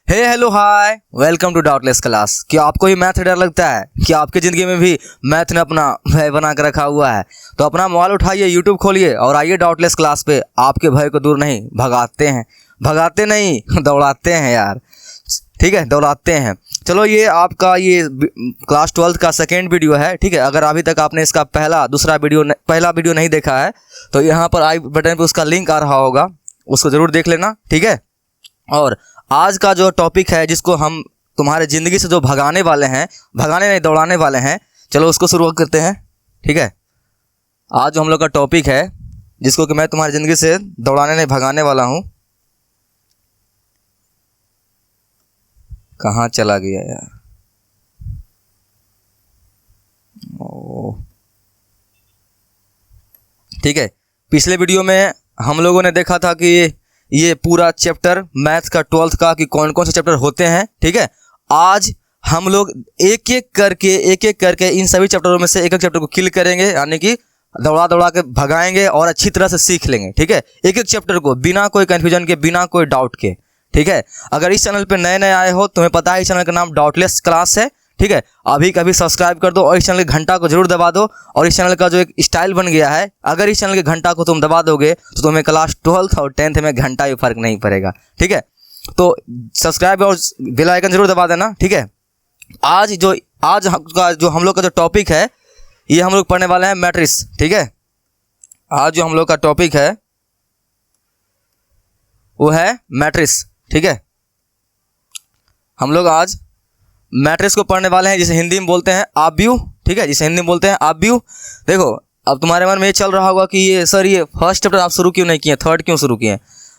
Hey hello hi welcome to doubtless class. क्या आपको ही math डर लगता है? क्या आपकी ज़िंदगी में भी मैथ ने अपना भय बना कर रखा हुआ है? तो अपना मोबाइल उठाइए, यूट्यूब खोलिए और आइए डाउटलेस क्लास पे। आपके भय को दूर नहीं भगाते हैं, भगाते नहीं दौड़ाते हैं यार। ठीक है, दौड़ाते हैं। चलो, ये आपका ये क्लास 12 का सेकेंड वीडियो है। ठीक है, अगर अभी तक आपने इसका पहला वीडियो नहीं देखा है तो यहाँ पर आई बटन पे उसका लिंक आ रहा होगा, उसको ज़रूर देख लेना। ठीक है, और आज का जो टॉपिक है जिसको हम तुम्हारे ज़िंदगी से जो भगाने वाले हैं, भगाने नहीं दौड़ाने वाले हैं, चलो उसको शुरू करते हैं। ठीक है, आज जो हम लोग का टॉपिक है जिसको कि मैं तुम्हारी ज़िंदगी से दौड़ाने नहीं भगाने वाला हूँ। कहाँ चला गया यार? ठीक है, पिछले वीडियो में हम लोगों ने देखा था कि ये पूरा चैप्टर मैथ्स का 12th का कि कौन कौन से चैप्टर होते हैं। ठीक है, आज हम लोग एक एक करके इन सभी चैप्टरों में से एक एक चैप्टर को किल करेंगे, यानी कि दौड़ा दौड़ा के भगाएंगे और अच्छी तरह से सीख लेंगे। ठीक है, एक एक चैप्टर को बिना कोई कन्फ्यूजन के, बिना कोई डाउट के। ठीक है, अगर इस चैनल पे नए नए आए हो, तुम्हें पता है इस चैनल का नाम डाउटलेस क्लास है। ठीक है, अभी कभी सब्सक्राइब कर दो और इस चैनल के घंटा को जरूर दबा दो। और इस चैनल का जो एक स्टाइल बन गया है, अगर इस चैनल के घंटा को तुम दबा दोगे तो तुम्हें क्लास 12th और 10th में घंटा भी फर्क नहीं पड़ेगा। ठीक है, तो सब्सक्राइब और बेल आइकन जरूर दबा देना। ठीक है, आज जो हम लोग का जो टॉपिक है, ये हम लोग पढ़ने वाले हैं मैट्रिक्स। ठीक है, आज जो हम लोग का टॉपिक है वो है मैट्रिक्स। ठीक है, हम लोग आज मैट्रिक्स को पढ़ने वाले हैं, जिसे हिंदी में बोलते हैं आव्यूह। ठीक है, जिसे हिंदी में बोलते हैं आव्यूह। देखो, अब तुम्हारे मन में ये चल रहा होगा कि ये सर ये फर्स्ट चैप्टर आप शुरू क्यों नहीं किए, थर्ड क्यों शुरू किए?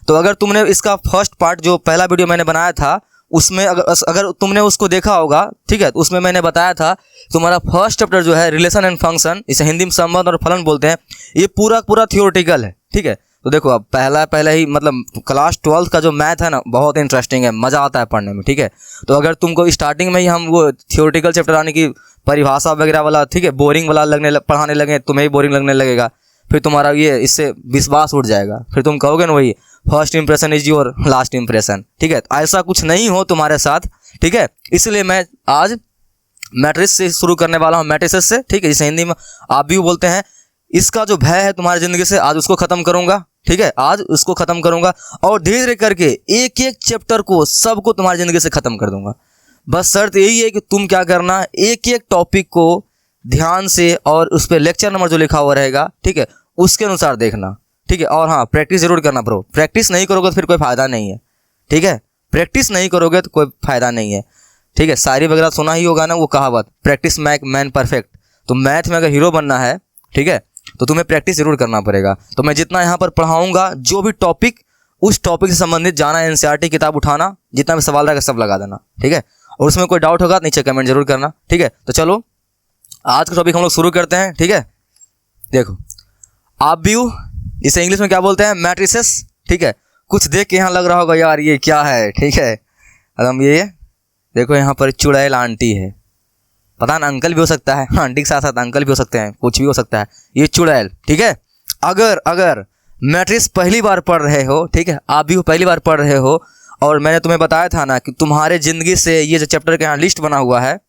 तो अगर तुमने इसका फर्स्ट पार्ट जो पहला वीडियो मैंने बनाया था उसमें अगर तुमने उसको देखा होगा, ठीक है, तो उसमें मैंने बताया था तुम्हारा फर्स्ट चैप्टर जो है रिलेशन एंड फंक्शन, इसे हिंदी में संबंध और फलन बोलते हैं, ये पूरा थियोरेटिकल है। ठीक है, तो देखो, अब पहले ही मतलब क्लास 12th का जो मैथ है ना, बहुत इंटरेस्टिंग है, मज़ा आता है पढ़ने में। ठीक है, तो अगर तुमको स्टार्टिंग में ही हम वो थियोरेटिकल चैप्टर यानी कि परिभाषा वगैरह वाला, ठीक है, बोरिंग वाला पढ़ाने लगे, तुम्हें ही बोरिंग लगने लगेगा, फिर तुम्हारा ये इससे विश्वास उठ जाएगा, फिर तुम कहोगे ना वही first impression is your last impression. ठीक है, तो ऐसा कुछ नहीं हो तुम्हारे साथ। ठीक है, इसलिए मैं आज मैट्रिक्स से शुरू करने वाला हूँ, मैट्रिसेस से। ठीक है, जिसे हिंदी में आव्यूह बोलते हैं। इसका जो भय है तुम्हारी ज़िंदगी से, आज उसको ख़त्म करूँगा। ठीक है, आज उसको ख़त्म करूँगा और धीरे धीरे करके एक एक चैप्टर को सबको तुम्हारी ज़िंदगी से ख़त्म कर दूंगा। बस शर्त यही है कि तुम क्या करना, एक एक टॉपिक को ध्यान से और उस पर लेक्चर नंबर जो लिखा हुआ रहेगा, ठीक है, उसके अनुसार देखना। ठीक है, और हाँ, प्रैक्टिस जरूर करना ब्रो। प्रैक्टिस नहीं करोगे तो फिर कोई फ़ायदा नहीं है। ठीक है, प्रैक्टिस नहीं करोगे तो कोई फ़ायदा नहीं है। ठीक है, शायरी वगैरह सुना ही होगा ना, वो कहावत, प्रैक्टिस मेक मैन परफेक्ट। तो मैथ में अगर हीरो बनना है, ठीक है, तो तुम्हें प्रैक्टिस जरूर करना पड़ेगा। तो मैं जितना यहाँ पर पढ़ाऊँगा, जो भी टॉपिक, उस टॉपिक से संबंधित जाना, एनसीईआरटी किताब उठाना, जितना भी सवाल रहेगा सब लगा देना। ठीक है, और उसमें कोई डाउट होगा तो नीचे कमेंट जरूर करना। ठीक है, तो चलो आज का टॉपिक हम लोग शुरू करते हैं। ठीक है, देखो, आव्यूह, इसे इंग्लिश में क्या बोलते हैं? मैट्रिसेस। ठीक है, कुछ देख के यहाँ लग रहा होगा यार ये क्या है। ठीक है, हम ये देखो, यहाँ पर चुड़ैल आंटी है, पता ना, अंकल भी हो सकता है, आंटी के साथ साथ अंकल भी हो सकते हैं, कुछ भी हो सकता है, ये चुड़ैल। ठीक है, अगर मैट्रिक्स पहली बार पढ़ रहे हो, ठीक है, आव्यूह पहली बार पढ़ रहे हो, और मैंने तुम्हें बताया था ना कि तुम्हारे ज़िंदगी से ये जो चैप्टर के यहाँ लिस्ट बना हुआ है,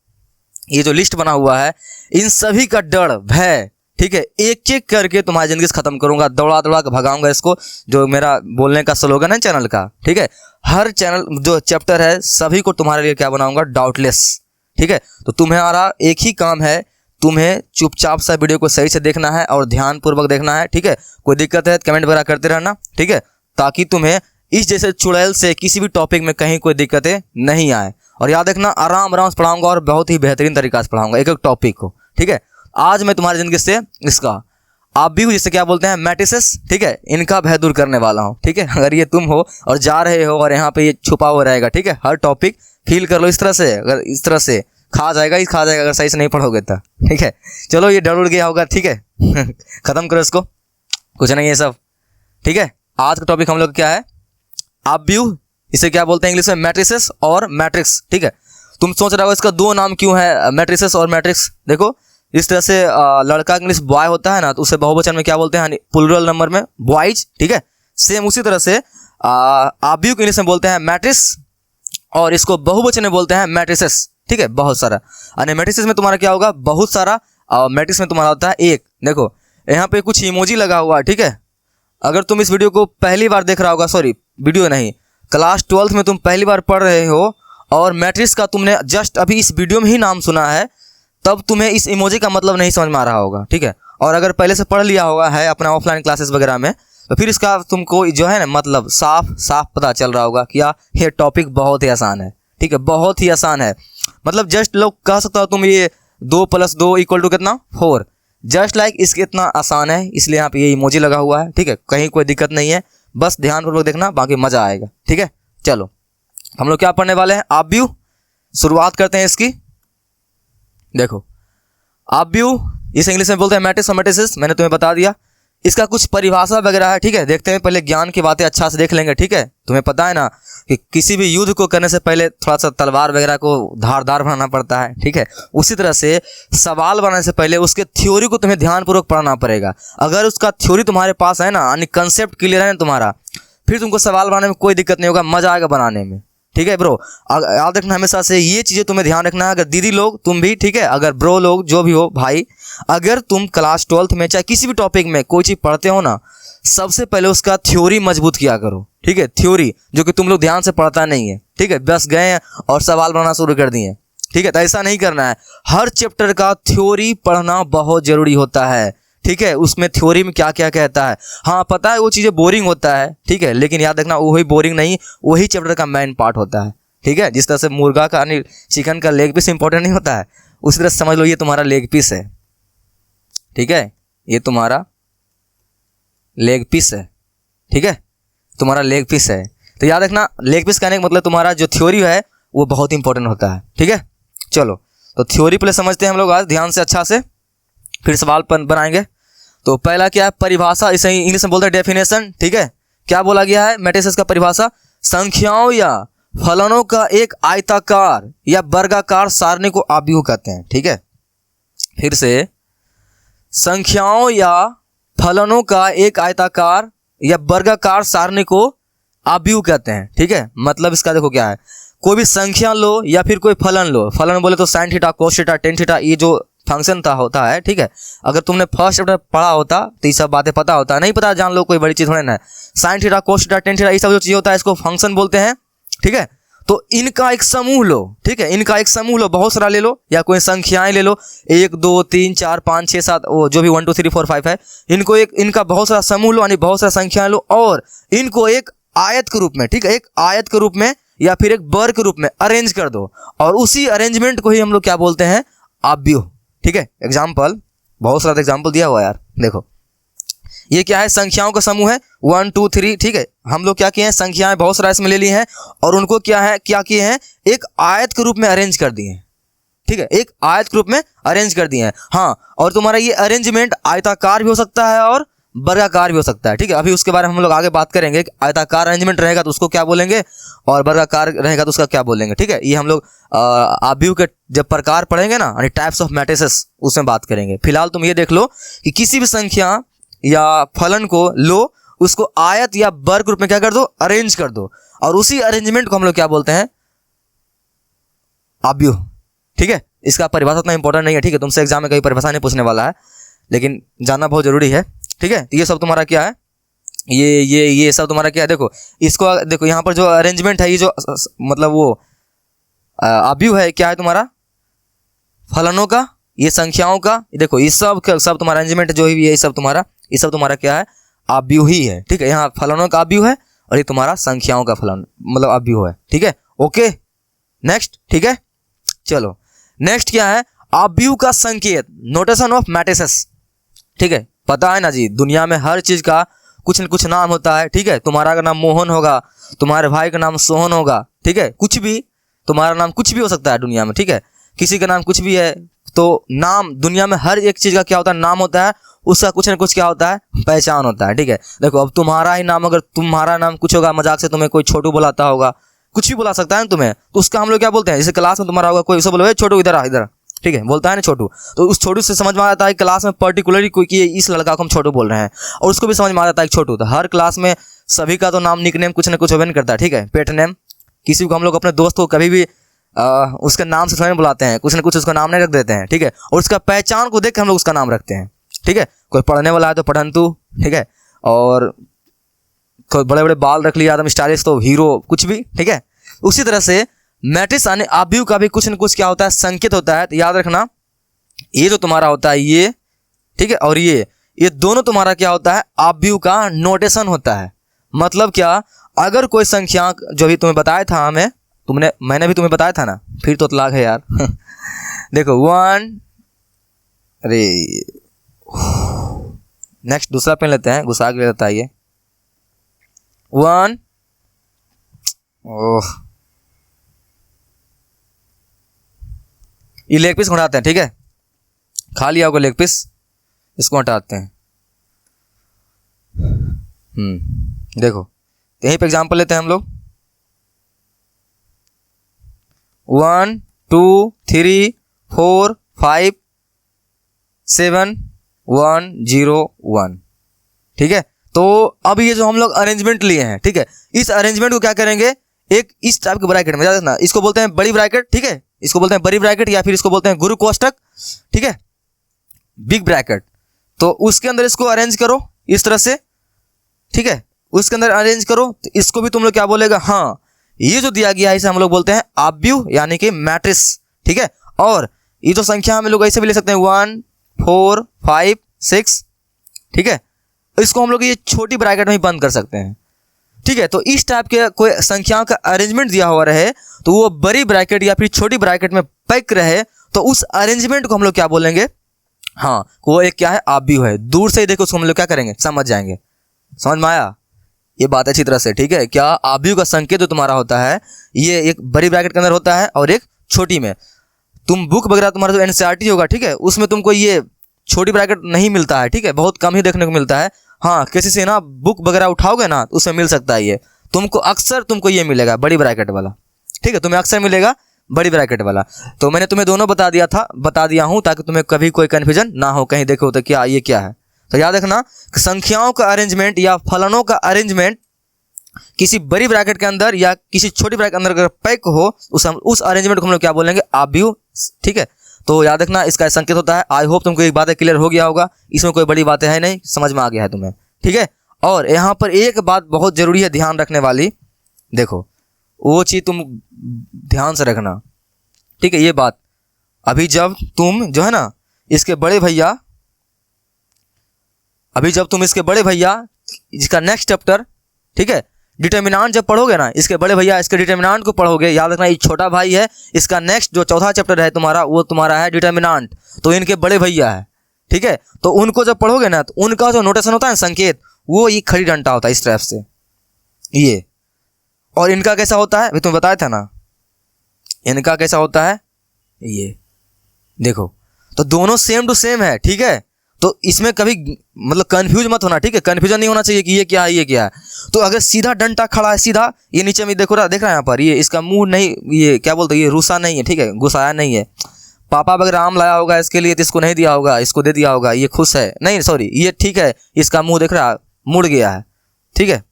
ये जो लिस्ट बना हुआ है, इन सभी का डर, भय, ठीक है, एक एक करके तुम्हारी ज़िंदगी से ख़त्म करूँगा, दौड़ा दौड़ा के भगाऊंगा इसको, जो मेरा बोलने का स्लोगन है चैनल का। ठीक है, हर चैनल जो चैप्टर है सभी को तुम्हारे लिए क्या बनाऊंगा? डाउटलेस। ठीक है, तो तुम्हारा एक ही काम है, तुम्हें चुपचाप सा वीडियो को सही से देखना है और ध्यानपूर्वक देखना है। ठीक है, कोई दिक्कत है तो कमेंट वगैरह करते रहना। ठीक है, ताकि तुम्हें इस जैसे चुड़ैल से किसी भी टॉपिक में कहीं कोई दिक्कतें नहीं आए। और याद रखना, आराम से पढ़ाऊंगा और बहुत ही बेहतरीन तरीका से पढ़ाऊंगा एक एक टॉपिक को। ठीक है, आज मैं तुम्हारी ज़िंदगी से इसका आव्यूह, जिसे क्या बोलते हैं? मैट्रिसेस, ठीक है, इनका भय दूर करने वाला हूँ। ठीक है, अगर ये तुम हो और जा रहे हो और यहाँ पे ये छुपा हुआ रहेगा, ठीक है, हर टॉपिक फील कर लो इस तरह से, अगर इस तरह से खा जाएगा अगर सही से नहीं पढ़ोगे तो। ठीक है, चलो, ये डर उड़ गया होगा। ठीक है, ख़त्म करो इसको, कुछ नहीं ये सब। ठीक है, आज का टॉपिक हम लोग क्या है? आव्यूह, इसे क्या बोलते हैं इंग्लिश में? मैट्रिसेस और मैट्रिक्स। ठीक है, तुम सोच रहे हो इसका दो नाम क्यों है, मैट्रिसेस और मैट्रिक्स? देखो, इस तरह से लड़का इंग्लिश बॉय होता है ना, तो उसे बहुवचन में क्या बोलते हैं? प्लूरल नंबर में बॉयज। ठीक है, सेम उसी तरह से आव्यूह इंग्लिश में बोलते हैं मैट्रिक्स और इसको बहुवचन में बोलते हैं मैट्रिसेस, ठीक है, बहुत सारा। और मैट्रिसेस में तुम्हारा क्या होगा, बहुत सारा, और मैट्रिक्स में तुम्हारा होता है एक। देखो यहाँ पे कुछ इमोजी लगा हुआ है, ठीक है। अगर तुम इस वीडियो को पहली बार देख रहा होगा, सॉरी वीडियो नहीं, क्लास 12th में तुम पहली बार पढ़ रहे हो और मैट्रिक्स का तुमने जस्ट अभी इस वीडियो में ही नाम सुना है, तब तुम्हें इस इमोजी का मतलब नहीं समझ में आ रहा होगा, ठीक है। और अगर पहले से पढ़ लिया होगा है अपना ऑफलाइन क्लासेस वगैरह में, तो फिर इसका तुमको जो है ना मतलब साफ पता चल रहा होगा कि ये टॉपिक बहुत ही आसान है, ठीक है, बहुत ही आसान है। मतलब जस्ट लोग कह सकते हो तुम ये 2 + 2 = कितना 4, जस्ट लाइक इसके इतना आसान है, इसलिए यहाँ पे ये इमोजी लगा हुआ है, ठीक है। कहीं कोई दिक्कत नहीं है, बस ध्यानपूर्वक देखना, बाकी मजा आएगा, ठीक है। चलो हम लोग क्या पढ़ने वाले हैं, ऑब्व्यू। शुरुआत करते हैं इसकी। देखो ऑब्व्यू इसे इंग्लिश में बोलते हैं मैट्रिक्स और मैट्रिसेस, मैंने तुम्हें बता दिया। इसका कुछ परिभाषा वगैरह है, ठीक है। देखते हैं, पहले ज्ञान की बातें अच्छा से देख लेंगे, ठीक है। तुम्हें पता है ना कि किसी भी युद्ध को करने से पहले थोड़ा सा तलवार वगैरह को धारदार बनाना पड़ता है, ठीक है। उसी तरह से सवाल बनाने से पहले उसके थ्योरी को तुम्हें ध्यानपूर्वक पढ़ना पड़ेगा। अगर उसका थ्योरी तुम्हारे पास है ना, यानी कंसेप्ट क्लियर है ना तुम्हारा, फिर तुमको सवाल बनाने में कोई दिक्कत नहीं होगा, मजा आएगा बनाने में, ठीक है ब्रो। याद रखना हमेशा से ये चीज़ें तुम्हें ध्यान रखना है। अगर दीदी लोग, तुम भी, ठीक है, अगर ब्रो लोग जो भी हो भाई, अगर तुम क्लास 12th में चाहे किसी भी टॉपिक में कोई चीज़ पढ़ते हो ना, सबसे पहले उसका थ्योरी मजबूत किया करो, ठीक है। थ्योरी जो कि तुम लोग ध्यान से पढ़ता नहीं है, ठीक है, बस गए और सवाल बनाना शुरू कर दिए, ठीक है। तो ऐसा नहीं करना है, हर चैप्टर का थ्योरी पढ़ना बहुत ज़रूरी होता है, ठीक है। उसमें थ्योरी में क्या क्या कहता है, हाँ पता है वो चीज़ें बोरिंग होता है, ठीक है, लेकिन याद रखना वही बोरिंग नहीं, वही चैप्टर का मेन पार्ट होता है, ठीक है। जिस तरह से मुर्गा का यानी चिकन का लेग पीस इंपॉर्टेंट नहीं होता है, उसी तरह समझ लो ये तुम्हारा लेग पीस है, ठीक है, ये तुम्हारा लेग पीस है, ठीक है, तुम्हारा लेग पीस है। तो याद रखना लेग पीस कहने का मतलब तुम्हारा जो थ्योरी है वो बहुत इंपॉर्टेंट होता है, ठीक है। चलो तो थ्योरी पहले समझते हैं हम लोग आज ध्यान से अच्छा से, फिर सवाल बनाएंगे। तो पहला क्या है, परिभाषा, इसे इंग्लिश में बोलते हैं डेफिनेशन, ठीक है। क्या बोला गया है मैट्रिसेस का परिभाषा, संख्याओं या फलनों का एक आयताकार या वर्गाकार सारणी को ऑब्व्यू कहते हैं, ठीक है। फिर से, संख्याओं या फलनों का एक आयताकार या वर्गाकार सारणी को ऑब्व्यू कहते हैं, ठीक है। मतलब इसका देखो क्या है, कोई भी संख्या लो या फिर कोई फलन लो, फलन बोले तो sine theta, cos theta, tan theta, ये जो फंक्शन होता है, ठीक है। अगर तुमने फर्स्ट चैप्टर पढ़ा होता तो ये सब बातें पता होता, नहीं पता जान लो, कोई बड़ी चीज़ थोड़ी ना है। Sine theta, cos theta, tan theta, ये सब जो चीज़ होता है इसको फंक्शन बोलते हैं, ठीक है। तो इनका एक समूह लो, ठीक है, इनका एक समूह लो, बहुत सारा ले लो या कोई संख्याएं ले लो, 1 2 3 4 5 6 7, वो जो भी 1 2 3 4 5 है, इनका बहुत सारा समूह लो, यानी बहुत सारा संख्याएं लो, और इनको एक आयत के रूप में, ठीक है, एक आयत के रूप में या फिर एक वर्ग के रूप में अरेंज कर दो, और उसी अरेंजमेंट को ही हम लोग क्या बोलते हैं, ऑब्व्यू, ठीक है। एग्जाम्पल, बहुत सारा एग्जाम्पल दिया हुआ है यार, देखो ये क्या है, संख्याओं का समूह है 1 2 3, ठीक है। हम लोग क्या किए हैं, संख्याएं बहुत सारा इसमें ले ली हैं और उनको क्या किए हैं, एक आयत के रूप में अरेंज कर दिए हैं, ठीक है, एक आयत के रूप में अरेंज कर दिए हैं। हाँ, और तुम्हारा ये अरेंजमेंट आयताकार भी हो सकता है और वर्गाकार भी हो सकता है, ठीक है। अभी उसके बारे में हम लोग आगे बात करेंगे, आयताकार अरेंजमेंट रहेगा तो उसको क्या बोलेंगे और वर्गाकार रहेगा तो उसका क्या बोलेंगे, ठीक है। ये हम लोग ऑब्व्यू के जब प्रकार पढ़ेंगे ना, यानी टाइप्स ऑफ मैट्रिसेस, उसमें बात करेंगे। फिलहाल तुम ये देख लो कि किसी भी संख्या या फलन को लो, उसको आयत या वर्ग रूप में क्या कर दो, अरेंज कर दो, और उसी अरेंजमेंट को हम लोग क्या बोलते हैं, ऑब्व्यू, ठीक है। इसका परिभाषा उतना इंपॉर्टेंट नहीं है, ठीक है, तुमसे एग्जाम में कहीं परिभाषा नहीं पूछने वाला है, लेकिन जानना बहुत जरूरी है, ठीक है। ये सब तुम्हारा क्या है, ये सब तुम्हारा क्या है, देखो इसको देखो, यहाँ पर जो अरेंजमेंट है, ये जो मतलब वो ऑब्व्यू है, क्या है तुम्हारा, फलनों का, ये संख्याओं का, देखो ये सब तुम्हारा अरेंजमेंट जो भी है, ये सब तुम्हारा क्या है, ऑब्व्यू ही है, ठीक है। यहाँ फलनों का ऑब्व्यू है और ये तुम्हारा संख्याओं का फलन मतलब ऑब्व्यू है, ठीक है। ओके, नेक्स्ट, ठीक है। चलो नेक्स्ट क्या है, ऑब्व्यू का संकेत, नोटेशन ऑफ मैट्रिसेस, ठीक है। पता है ना जी, दुनिया में हर चीज़ का कुछ न कुछ नाम होता है, ठीक है। तुम्हारा का नाम मोहन होगा, तुम्हारे भाई का नाम सोहन होगा, ठीक है, कुछ भी, तुम्हारा नाम कुछ भी हो सकता है दुनिया में, ठीक है। किसी का नाम कुछ भी है, तो नाम दुनिया में हर एक चीज़ का क्या होता है, नाम होता है, उसका कुछ न कुछ क्या होता है, पहचान होता है, ठीक है। देखो अब तुम्हारा ही नाम, अगर तुम्हारा नाम कुछ होगा, मजाक से तुम्हें कोई छोटू बुलाता होगा, कुछ भी बुला सकता है ना तुम्हें, तो उसका हम लोग क्या बोलते हैं, जैसे क्लास में तुम्हारा होगा कोई उसे बोलो छोटू इधर आ, इधर, ठीक है, बोलता है ना छोटू, तो उस छोटू से समझ में आ जाता है क्लास में पर्टिकुलरली कोई कि इस लड़का को हम छोटू बोल रहे हैं, और उसको भी समझ में आ जाता है छोटू। तो हर क्लास में सभी का तो नाम निक नेम कुछ ना कुछ होबे नहीं करता है, ठीक है, पेट नेम, किसी को हम लोग अपने दोस्त को कभी भी उसके नाम से थोड़ी बुलाते हैं, कुछ ना कुछ उसका नाम नहीं रख देते हैं, ठीक है। और उसका पहचान को देख के हम लोग उसका नाम रखते हैं, ठीक है। कोई पढ़ने वाला है तो पढ़ंतु, ठीक है। और कोई बड़े बड़े बाल रख लिया, एकदम स्टाइलिश, तो हीरो, कुछ भी, ठीक है। उसी तरह से मैट्रिक्स यानी आव्यूह का भी कुछ न कुछ क्या होता है, संकेत होता है। तो याद रखना, ये जो तुम्हारा होता है ये, ठीक है, और ये दोनों तुम्हारा क्या होता है, आव्यूह का नोटेशन होता है। मतलब क्या, अगर कोई संख्या जो भी तुम्हें बताया था मैंने भी तुम्हें बताया था ना, फिर तो तलाक है यार देखो 1, अरे नेक्स्ट दूसरा पेन लेते हैं, घुसा के ले लेता है ये 1, ओह ये लेग पीस हटाते हैं, ठीक है। खा लिया होगा लेग पीस, इसको हटाते हैं। देखो यहीं पे एग्जांपल लेते हैं हम लोग 1 2 3 4 5 7 1 0 1, ठीक है। तो अब ये जो हम लोग अरेंजमेंट लिए हैं, ठीक है, इस अरेंजमेंट को क्या करेंगे, एक इस टाइप के ब्रैकेट में, देखना इसको बोलते हैं बड़ी ब्रैकेट, ठीक है, इसको बोलते हैं बड़ी ब्रैकेट, या फिर इसको बोलते हैं गुरु कोष्टक, ठीक है, बिग ब्रैकेट। तो उसके अंदर इसको अरेंज करो इस तरह से, ठीक है, उसके अंदर अरेंज करो। तो इसको भी तुम लोग क्या बोलेगा, हाँ ये जो दिया गया है इसे हम लोग बोलते हैं आव्यूह यानी कि मैट्रिक्स, ठीक है। और ये जो संख्या हम लोग ऐसे भी ले सकते हैं 1 4 5 6, ठीक है, इसको हम लोग ये छोटी ब्रैकेट में ही बंद कर सकते हैं, ठीक है। तो इस टाइप के कोई संख्याओं का अरेंजमेंट दिया हुआ रहे तो वो बड़ी ब्रैकेट या फिर छोटी ब्रैकेट में पैक रहे, तो उस अरेंजमेंट को हम लोग क्या बोलेंगे, हाँ वो एक क्या है, आव्यूह है। दूर से ही देखो उसको हम लोग क्या करेंगे, समझ जाएंगे। समझ में आया ये बात अच्छी तरह से, ठीक है। क्या आव्यूह का संकेत जो तुम्हारा होता है ये एक बड़ी ब्रैकेट के अंदर होता है और एक छोटी में। तुम बुक वगैरह तुम्हारा जो एनसीईआरटी होगा, ठीक है, उसमें तुमको ये छोटी ब्रैकेट नहीं मिलता है, ठीक है, बहुत कम ही देखने को मिलता है। हाँ किसी से ना बुक वगैरह उठाओगे ना तो उसमें मिल सकता है, ये तुमको अक्सर तुमको ये मिलेगा बड़ी ब्रैकेट वाला, ठीक है, तुम्हें अक्सर मिलेगा बड़ी ब्रैकेट वाला। तो मैंने तुम्हें दोनों बता दिया हूँ ताकि तुम्हें कभी कोई कन्फ्यूजन ना हो, कहीं देखो तो क्या ये क्या है। तो याद रखना संख्याओं का अरेंजमेंट या फलनों का अरेंजमेंट किसी बड़ी ब्रैकेट के अंदर या किसी छोटी ब्रैकेट के अंदर अगर पैक हो उस अरेंजमेंट को हम लोग क्या बोलेंगे, आव्यूह, ठीक है। तो याद रखना इसका संकेत होता है। आई होप तुमको एक बात क्लियर हो गया होगा, इसमें कोई बड़ी बातें है नहीं, समझ में आ गया है तुम्हें, ठीक है। और यहाँ पर एक बात बहुत जरूरी है ध्यान रखने वाली, देखो वो चीज़ तुम ध्यान से रखना, ठीक है। ये बात अभी जब तुम जो है ना इसके बड़े भैया, इसका नेक्स्ट चैप्टर, ठीक है, डिटर्मिनेंट जब पढ़ोगे ना, इसके बड़े भैया इसके डिटर्मिनेंट को पढ़ोगे, याद रखना ये छोटा भाई है, इसका नेक्स्ट जो चौथा चैप्टर है तुम्हारा वो तुम्हारा है डिटर्मिनेंट, तो इनके बड़े भैया है, ठीक है। तो उनको जब पढ़ोगे ना तो उनका जो नोटेशन होता है संकेत, वो ये खड़ी डंडा होता है इस टाइप से ये। और इनका कैसा होता है अभी तुम्हें बताया था ना, इनका कैसा होता है ये, देखो। तो दोनों सेम टू सेम है, ठीक है। तो इसमें कभी मतलब कंफ्यूज मत होना, ठीक है, कंफ्यूजन नहीं होना चाहिए कि ये क्या है ये क्या है। तो अगर सीधा डंडा खड़ा है, सीधा ये नीचे में देखो देख रहा है यहाँ पर, ये इसका मुंह नहीं, ये क्या बोलते हैं, ये रूसा नहीं है, ठीक है, गुस्साया नहीं है। पापा वगैरह आम लाया होगा इसके लिए तो इसको नहीं दिया होगा, इसको दे दिया होगा, ये खुश है, नहीं सॉरी ये ठीक है, इसका मुंह देख रहा मुड़ गया है, ठीक है,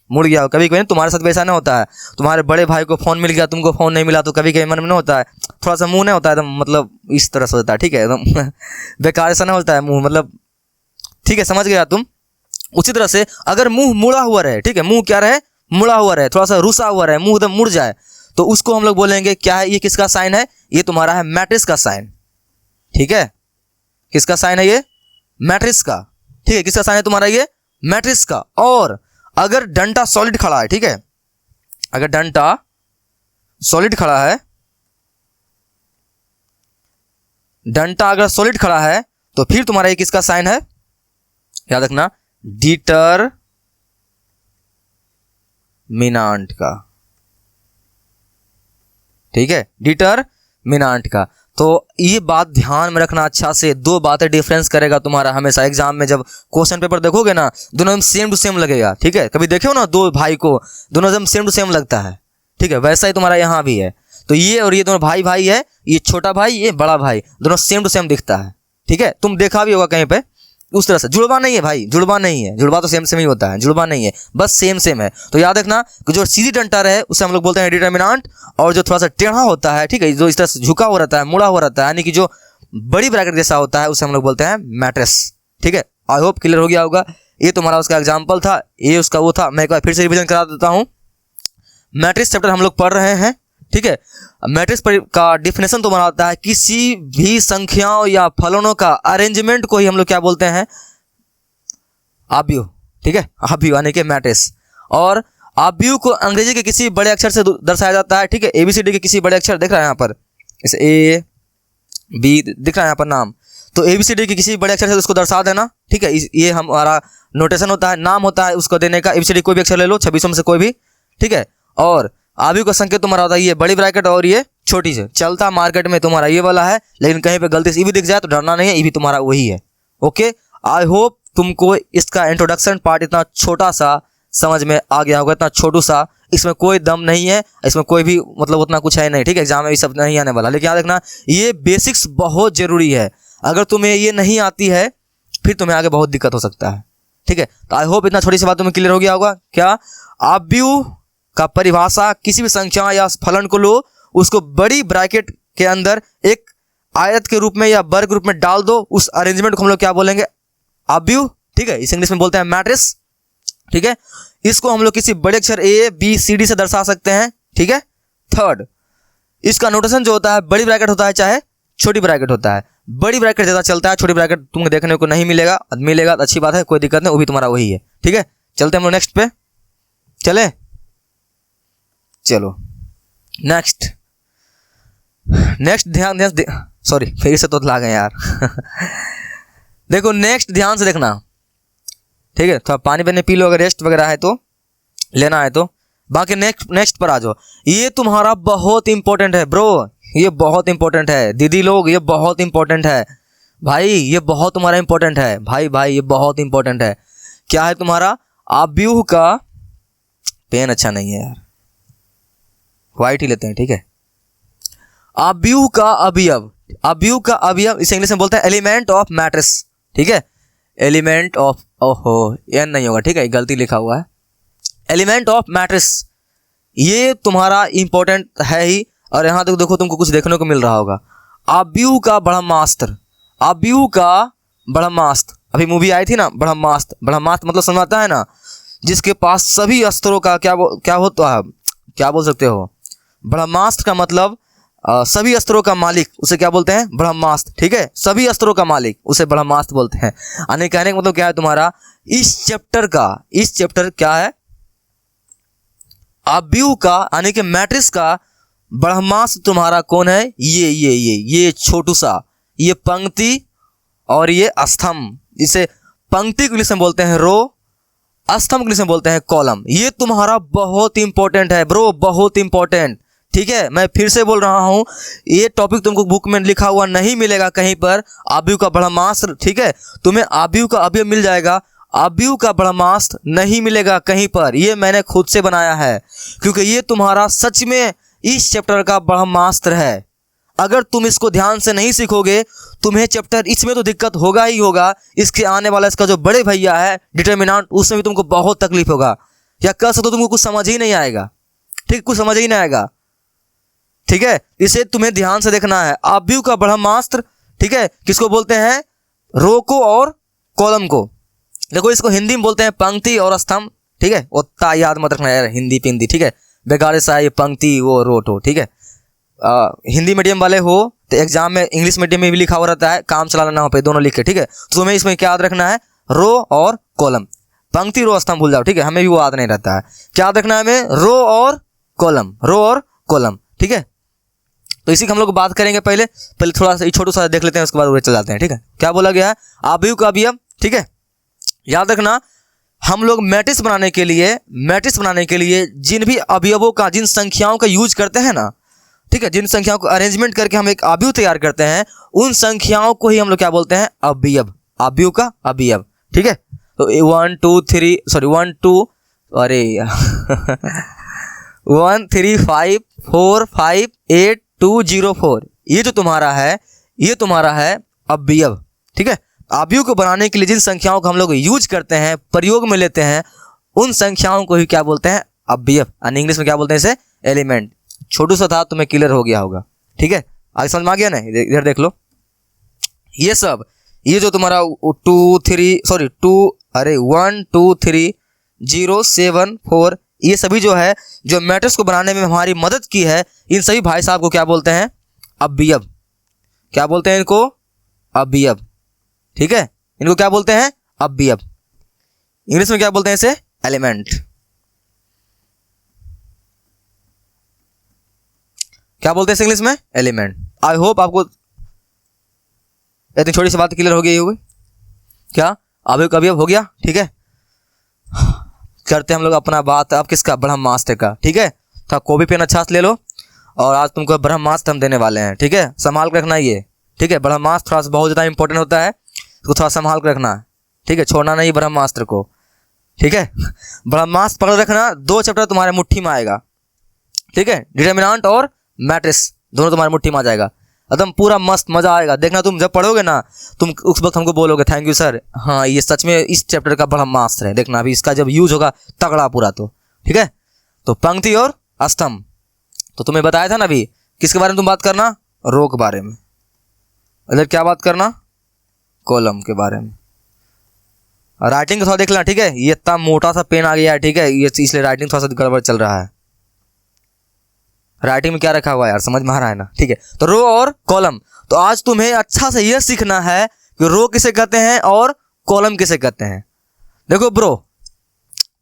मुड़ गया हो। कभी कभी तुम्हारे साथ वैसा नहीं होता है, तुम्हारे बड़े भाई को फ़ोन मिल गया, तुमको फ़ोन नहीं मिला, तो कभी कभी मन में नहीं होता है, थोड़ा सा मुंह नहीं होता है एकदम, मतलब इस तरह से होता है, ठीक है, एकदम बेकार ऐसा नहीं होता है मुंह, मतलब ठीक है, समझ गया तुम। उसी तरह से अगर मुंह मुड़ा हुआ रहे, ठीक है, मुंह क्या रहे, मुड़ा हुआ रहे, थोड़ा सा रुसा हुआ रहे, मुंह एकदम मुड़ जाए, तो उसको हम लोग बोलेंगे क्या है, ये किसका साइन है, ये तुम्हारा है मैट्रिक्स का साइन, ठीक है। किसका साइन है ये, मैट्रिक्स का, ठीक है, किसका साइन है तुम्हारा ये, मैट्रिक्स का। और अगर डंडा सॉलिड खड़ा है, ठीक है, अगर डंडा सॉलिड खड़ा है, डंडा अगर सॉलिड खड़ा है तो फिर तुम्हारा ये किसका साइन है, याद रखना डिटरमिनेंट का, ठीक है, डिटरमिनेंट का। तो ये बात ध्यान में रखना अच्छा से, दो बातें डिफरेंस करेगा तुम्हारा हमेशा एग्जाम में, जब क्वेश्चन पेपर देखोगे ना दोनों एकदम सेम टू सेम लगेगा, ठीक है। कभी देखो ना दो भाई को दोनों एकदम सेम टू सेम लगता है, ठीक है, वैसा ही तुम्हारा यहाँ भी है। तो ये और ये दोनों भाई है, ये छोटा भाई ये बड़ा भाई, दोनों सेम टू सेम दिखता है, ठीक है। तुम देखा भी होगा कहीं पे, उस तरह से। जुड़वा नहीं है भाई, जुड़वा नहीं है, जुड़वा तो सेम सेम ही होता है, जुड़वा नहीं है, बस सेम सेम है। तो याद रखना कि जो सीधी डंटर है उसे हम लोग बोलते हैं डिटर्मिनेंट, और जो थोड़ा सा टेढ़ा होता है, ठीक है, जो इस तरह से झुका हुआ रहता है, मुड़ा हुआ रहता है, यानी कि जो बड़ी ब्रैकेट जैसा होता है, उसे हम लोग बोलते हैं मैट्रिक्स। ठीक है, आई होप क्लियर हो गया होगा। ये तुम्हारा उसका एग्जाम्पल था, ये उसका वो था। मैं एक बार फिर से रिविजन करा देता हूँ। मैट्रिक्स चैप्टर हम लोग पढ़ रहे हैं, ठीक है। मैट्रिक्स का डिफिनेशन तुम्हारा होता है किसी भी संख्याओं या फलनों का अरेंजमेंट को ही हम लोग क्या बोलते हैं, आव्यूह। ठीक है, आव्यूह यानी कि मैट्रिक्स। और आव्यूह को अंग्रेजी के किसी बड़े अक्षर से दर्शाया जाता है। ठीक है, ABCD के किसी बड़े अक्षर दिख रहा है यहाँ पर, जैसे A B दिख रहा है यहाँ पर नाम, तो ABCD के किसी बड़े अक्षर से उसको दर्शा देना। ठीक है, ये हमारा नोटेशन होता है, नाम होता है उसको देने का। ABCD कोई भी अक्षर ले लो, 26 में से कोई भी। ठीक है, और आव्यूह का संकेत तुम्हारा होता है ये बड़ी ब्रैकेट और ये छोटी से। चलता मार्केट में तुम्हारा ये वाला है, लेकिन कहीं पे गलती से ये भी दिख जाए तो डरना नहीं है, ये भी तुम्हारा वही है। ओके, आई होप तुमको इसका इंट्रोडक्शन पार्ट इतना छोटा सा समझ में आ गया होगा, इतना छोटू सा। इसमें कोई दम नहीं है, इसमें कोई भी मतलब उतना कुछ है नहीं। ठीक है, एग्जाम में ये सब नहीं आने वाला, लेकिन याद रखना ये बेसिक्स बहुत जरूरी है। अगर तुम्हें ये नहीं आती है फिर तुम्हें आगे बहुत दिक्कत हो सकता है। ठीक है, तो आई होप इतना छोटी सी बात तुम्हें क्लियर हो गया होगा। क्या आव्यूह का परिभाषा, किसी भी संख्या या फलन को लो, उसको बड़ी ब्रैकेट के अंदर एक आयत के रूप में या वर्ग रूप में डाल दो, उस अरेंजमेंट को हम लोग क्या बोलेंगे, आव्यूह। ठीक है, इस इंग्लिश में बोलते हैं मैट्रिक्स। ठीक है, इसको हम लोग किसी बड़े अक्षर ABCD से दर्शा सकते हैं। ठीक है, थर्ड, इसका नोटेशन जो होता है बड़ी ब्रैकेट होता है चाहे छोटी ब्रैकेट होता है। बड़ी ब्रैकेट ज़्यादा चलता है, छोटी ब्रैकेट तुमको देखने को नहीं मिलेगा, मिलेगा तो अच्छी बात है, कोई दिक्कत नहीं, वो भी तुम्हारा वही है। ठीक है, चलते हम लोग नेक्स्ट पे, चले चलो नेक्स्ट ध्यान सॉरी फिर से तो ला गए यार देखो नेक्स्ट ध्यान से देखना। ठीक है, थोड़ा पानी पीने पी लो, अगर रेस्ट वगैरह है तो लेना है तो। बाकी नेक्स्ट पर आ जाओ। ये तुम्हारा बहुत इंपॉर्टेंट है ब्रो, ये बहुत इंपॉर्टेंट है दीदी लोग, ये बहुत इंपॉर्टेंट है भाई, ये बहुत तुम्हारा इंपॉर्टेंट है भाई, ये बहुत इंपॉर्टेंट है। क्या है तुम्हारा, आव्यूह का, पेन अच्छा नहीं है यार, व्हाइट ही लेते हैं। ठीक है, आव्यूह का अवयव, आव्यूह का अवयव इसे इंग्लिश में बोलते हैं एलिमेंट ऑफ मैट्रिक्स। ठीक है, एलिमेंट ऑफ, ओहो एन नहीं होगा, ठीक है, गलती लिखा हुआ है, एलिमेंट ऑफ मैट्रिक्स। ये तुम्हारा इंपॉर्टेंट है ही। और यहाँ तक देखो तुमको कुछ देखने को मिल रहा होगा, आव्यूह का ब्रह्मास्त्र, आव्यूह का ब्रह्मास्त्र। अभी मूवी आई थी ना ब्रह्मास्त्र, ब्रह्मास्त्र मतलब समझ आता है ना, जिसके पास सभी अस्त्रों का क्या होता है, क्या बोल सकते हो, ब्रह्मास्त्र का मतलब सभी अस्त्रों का मालिक, उसे क्या बोलते हैं, ब्रह्मास्त्र। ठीक है, सभी अस्त्रों का मालिक उसे ब्रह्मास्त्र बोलते हैं। यानी कहने का मतलब क्या है तुम्हारा, इस चैप्टर क्या है, आव्यूह का यानी कि मैट्रिक्स का ब्रह्मास्त्र तुम्हारा कौन है, ये छोटू सा, ये पंक्ति और ये स्तंभ। इसे पंक्ति को इंग्लिश में बोलते हैं रो, स्तंभ को इंग्लिश में बोलते हैं कॉलम। ये तुम्हारा बहुत इंपॉर्टेंट है ब्रो, बहुत इंपॉर्टेंट। ठीक है, मैं फिर से बोल रहा हूं, ये टॉपिक तुमको बुक में लिखा हुआ नहीं मिलेगा कहीं पर, आव्यूह का ब्रह्मास्त्र। ठीक है, तुम्हें आव्यूह का अवयव मिल जाएगा, आव्यूह का ब्रह्मास्त्र नहीं मिलेगा कहीं पर। ये मैंने खुद से बनाया है, क्योंकि ये तुम्हारा सच में इस चैप्टर का ब्रह्मास्त्र है। अगर तुम इसको ध्यान से नहीं सीखोगे, तुम्हें चैप्टर इसमें तो दिक्कत होगा ही होगा, इसके आने वाला इसका जो बड़े भैया है डिटर्मिनेंट, उसमें भी तुमको बहुत तकलीफ होगा, या कह सकते हो तुमको कुछ समझ ही नहीं आएगा। ठीक, कुछ समझ ही नहीं आएगा। ठीक है, इसे तुम्हें ध्यान से देखना है। आव्यूह का ब्रह्मास्त्र, ठीक है, किसको बोलते हैं, रो को और कॉलम को। देखो इसको हिंदी में बोलते हैं पंक्ति और स्तंभ। ठीक है, उतना याद मत रखना यार, हिंदी पिंदी। ठीक है, बेगाड़े सा ये पंक्ति वो रोटो। ठीक है, हिंदी मीडियम वाले हो तो एग्जाम में इंग्लिश मीडियम में भी लिखा हुआ रहता है, काम चलाना ना हो पे दोनों लिख के। ठीक है, तो तुम्हें इसमें क्या याद रखना है, रो और कॉलम। पंक्ति रो स्तंभ भूल जाओ। ठीक है, हमें भी वो याद नहीं रहता है। क्या याद रखना है हमें, रो और कॉलम, रो और कॉलम। ठीक है, तो इसी की हम लोग बात करेंगे। पहले थोड़ा सा छोटा सा देख लेते हैं, उसके बाद उड़े चल जाते हैं। ठीक है, क्या बोला गया है, आव्यूह का अवयव। ठीक है, याद रखना हम लोग मैट्रिक्स बनाने के लिए जिन भी अवयवों का, जिन संख्याओं का यूज करते हैं ना, ठीक है, जिन संख्याओं को अरेंजमेंट करके हम एक आव्यूह तैयार करते हैं, उन संख्याओं को ही हम लोग क्या बोलते हैं, अवयव, आव्यूह का अवयव। ठीक है, तो 1 2 1 3 5 4 5 8 2 0 4, ये जो तुम्हारा है, ये तुम्हारा है अवयव। ठीक है, आव्यूह को बनाने के लिए जिन संख्याओं को हम लोग यूज करते हैं, प्रयोग में लेते हैं, उन संख्याओं को ही क्या बोलते हैं? अवयव। यानी इंग्लिश में क्या बोलते हैं इसे? एलिमेंट। छोटू सा था, तुम्हें क्लियर हो गया होगा। ठीक है, आगे समझ में आ गया ना? इधर देख लो, ये सब, ये जो तुम्हारा 1 2 3 0 7 4, ये सभी जो है, जो मैट्रिक्स को बनाने में हमारी मदद की है, इन सभी भाई साहब को क्या बोलते हैं? अवयव। क्या बोलते हैं इनको? अवयव। ठीक है, इनको क्या बोलते हैं? अवयव। इंग्लिश में क्या बोलते हैं इसे? एलिमेंट। क्या बोलते हैं इंग्लिश में? एलिमेंट। आई होप आपको इतनी छोटी सी बात क्लियर हो गई होगी। क्या अवयव का अवयव हो गया? ठीक है, करते हम लोग अपना बात अब किसका? ब्रह्मास्त्र का। ठीक है, तो कॉपी पेन अच्छा से ले लो, और आज तुमको ब्रह्मास्त्र हम देने वाले हैं। ठीक है, संभाल कर रखना ये। ठीक है, ब्रह्मास्त्र थोड़ा सा बहुत ज़्यादा इंपॉर्टेंट होता है, इसको थोड़ा संभाल कर रखना है। ठीक है, छोड़ना नहीं ब्रह्मास्त्र को। ठीक है, ब्रह्मास्त्र पकड़ रखना, 2 चैप्टर तुम्हारे मुट्ठी में आएगा। ठीक है, डिटरमिनेंट और मैट्रिक्स दोनों तुम्हारे मुट्ठी में आ जाएगा, एकदम पूरा मस्त मजा आएगा। देखना तुम जब पढ़ोगे ना, तुम उस वक्त हमको बोलोगे थैंक यू सर, हाँ ये सच में इस चैप्टर का ब्रह्मास्त्र है। देखना अभी इसका जब यूज होगा तगड़ा पूरा। तो ठीक है, तो पंक्ति और स्तंभ, तो तुम्हें बताया था ना अभी, किसके बारे में तुम बात करना? रो के बारे में। इधर क्या बात करना? कॉलम के बारे में। राइटिंग थोड़ा देख लेना। ठीक है, ये इतना मोटा सा पेन आ गया है। ठीक है, ये इसलिए राइटिंग थोड़ा सा गड़बड़ चल रहा है। राइटिंग में क्या रखा हुआ है यार, समझ में आ रहा है ना? ठीक है, तो रो और कॉलम। तो आज तुम्हें अच्छा से यह सीखना है कि रो किसे कहते हैं और कॉलम किसे कहते हैं। देखो ब्रो,